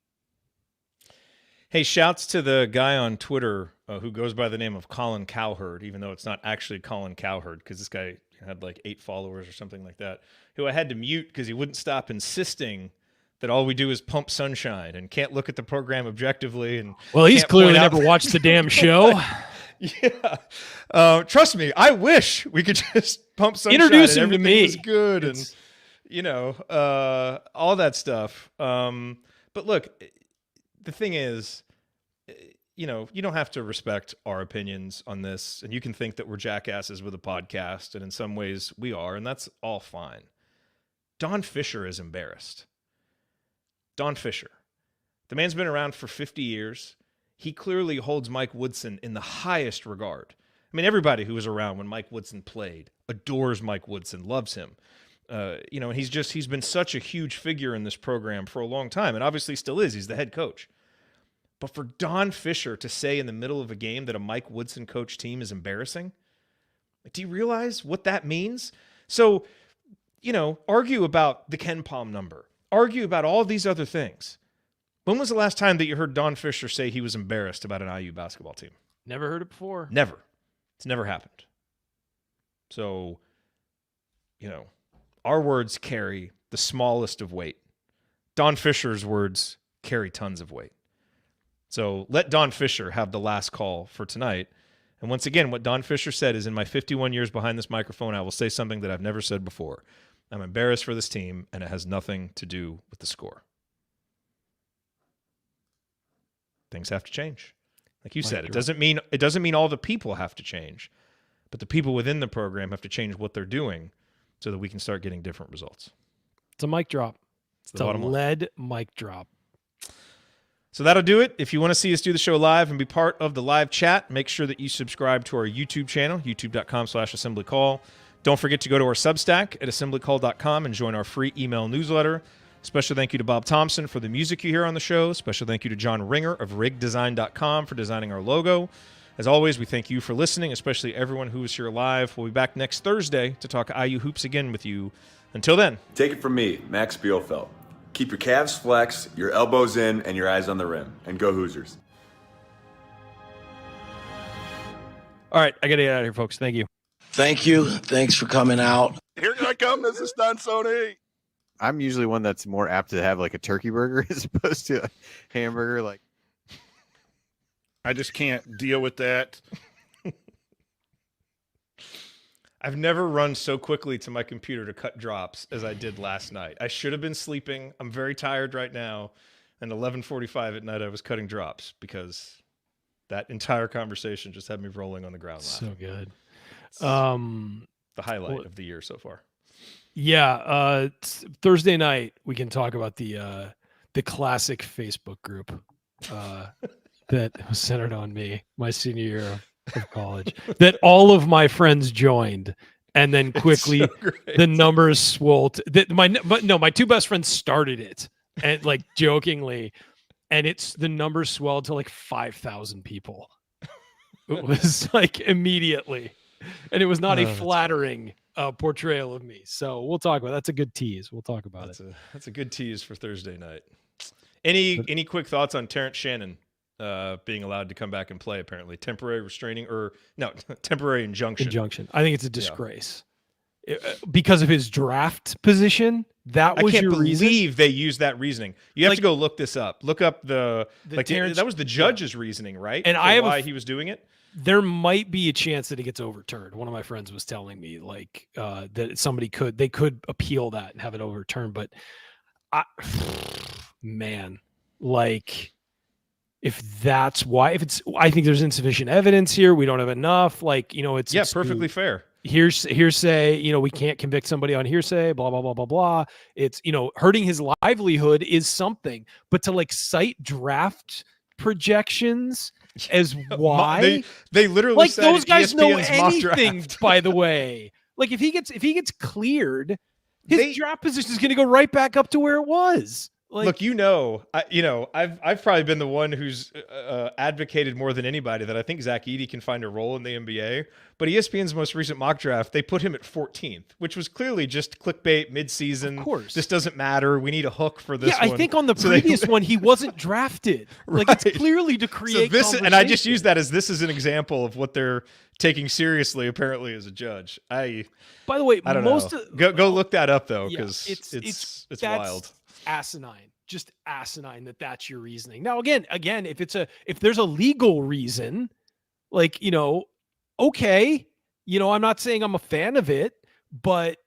Hey, shouts to the guy on Twitter who goes by the name of Colin Cowherd, even though it's not actually Colin Cowherd, because this guy had like 8 followers or something like that, who I had to mute because he wouldn't stop insisting that all we do is pump sunshine and can't look at the program objectively. And he's clearly never watched the damn show. Yeah. Trust me, I wish we could just pump sunshine. Introduce and him to me. Was good and all that stuff. But look, the thing is, you don't have to respect our opinions on this, and you can think that we're jackasses with a podcast, and in some ways we are, and that's all fine. Don Fisher is embarrassed. Don Fisher. The man's been around for 50 years. He clearly holds Mike Woodson in the highest regard. I mean, everybody who was around when Mike Woodson played adores Mike Woodson, loves him. And he's been such a huge figure in this program for a long time, and obviously still is. He's the head coach. But for Don Fisher to say in the middle of a game that a Mike Woodson coach team is embarrassing, do you realize what that means? So, argue about the Ken Palm number, argue about all these other things. When was the last time that you heard Don Fisher say he was embarrassed about an IU basketball team? Never heard it before. Never. It's never happened. So, our words carry the smallest of weight. Don Fisher's words carry tons of weight. So let Don Fisher have the last call for tonight. And once again, what Don Fisher said is, in my 51 years behind this microphone, I will say something that I've never said before. I'm embarrassed for this team, and it has nothing to do with the score. Things have to change. Like you said, it doesn't mean all the people have to change, but the people within the program have to change what they're doing so that we can start getting different results. It's a mic drop. It's a lead line. mic drop. So that'll do it. If you want to see us do the show live and be part of the live chat, make sure that you subscribe to our YouTube channel, youtube.com/assemblycall. Don't forget to go to our Substack at assemblycall.com and join our free email newsletter. Special thank you to Bob Thompson for the music you hear on the show. Special thank you to John Ringer of rigdesign.com for designing our logo. As always, we thank you for listening, especially everyone who is here live. We'll be back next Thursday to talk IU hoops again with you. Until then. Take it from me, Max Bielfeldt. Keep your calves flexed, your elbows in, and your eyes on the rim. And go Hoosiers. All right, I got to get out of here, folks. Thank you. Thank you. Thanks for coming out. Here I come. This is Stunt Sony. I'm usually one that's more apt to have like a turkey burger as opposed to a hamburger. Like, I just can't deal with that. I've never run so quickly to my computer to cut drops as I did last night. I should have been sleeping. I'm very tired right now. And 11:45 at night, I was cutting drops because that entire conversation just had me rolling on the ground laughing. So good. It's the highlight of the year so far. Yeah. Thursday night, we can talk about the classic Facebook group that was centered on me, my senior year of college, that all of my friends joined, and then quickly the numbers swole. My two best friends started it, and like jokingly, and the numbers swelled to like 5,000 people. It was like immediately, and it was not a flattering portrayal of me. So we'll talk about that's a good tease. We'll talk about it. That's a good tease for Thursday night. Any quick thoughts on Terrence Shannon being allowed to come back and play? Apparently, temporary injunction. I think it's a disgrace because of his draft position. That was your reason. I can't believe they used that reasoning. You have to go look this up. Look up that was the judge's reasoning, right? And why he was doing it. there might be a chance that it gets overturned. One of my friends was telling me like that they could appeal that and have it overturned. But man, like if that's why, I think there's insufficient evidence here. We don't have enough. Like, it's perfectly fair. Hearsay, we can't convict somebody on hearsay, blah, blah, blah, blah, blah. It's, hurting his livelihood is something, but to like cite draft projections as why they literally like said those guys know ESPN's mock anything, draft. by the way. Like if he gets cleared, his draft position is going to go right back up to where it was. Like, Look, I've probably been the one who's advocated more than anybody that I think Zach Edey can find a role in the NBA. But ESPN's most recent mock draft, they put him at 14th, which was clearly just clickbait midseason. Of course, this doesn't matter. We need a hook for this. Yeah, I think on the previous one he wasn't drafted. Like it's clearly to create. So this, and I just use that as this is an example of what they're taking seriously, apparently, as a judge. By the way, I don't know. Go look that up though, because it's wild. Asinine, just asinine that's your reasoning. Now again, if there's a legal reason, like, okay, I'm not saying I'm a fan of it, but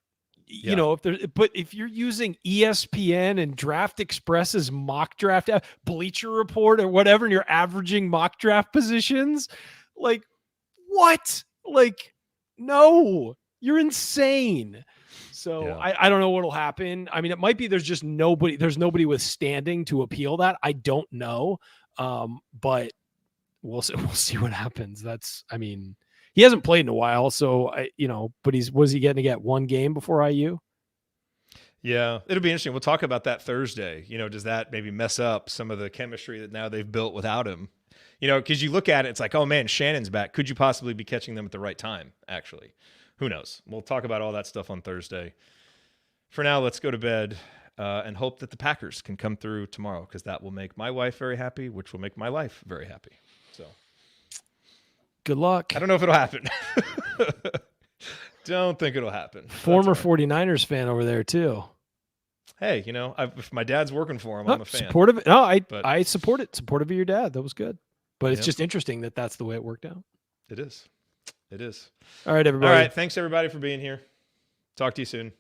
if you're using ESPN and Draft Express's mock draft, Bleacher Report or whatever, and you're averaging mock draft positions, like what? Like, no, you're insane. So I don't know what'll happen. I mean, it might be there's nobody with standing to appeal that. I don't know. But we'll see what happens. He hasn't played in a while, so but was he getting to get one game before IU? Yeah, it'll be interesting. We'll talk about that Thursday. Does that maybe mess up some of the chemistry that now they've built without him? Because you look at it, it's like, oh man, Shannon's back. Could you possibly be catching them at the right time? Actually, who knows? We'll talk about all that stuff on Thursday. For now, let's go to bed and hope that the Packers can come through tomorrow, because that will make my wife very happy, which will make my life very happy. So, good luck. I don't know if it'll happen. Don't think it'll happen. Former 49ers fan over there too. Hey, if my dad's working for him, I'm a fan. Supportive. No, I support it. Supportive of your dad. That was good. But it's just interesting that that's the way it worked out. It is. All right, everybody. All right. Thanks, everybody, for being here. Talk to you soon.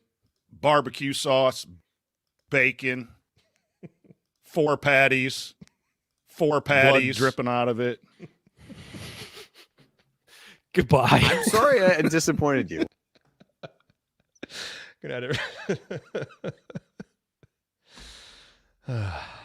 Barbecue sauce, bacon, 4 patties, blood dripping out of it. Goodbye. I'm sorry I disappointed you. Good night, everybody.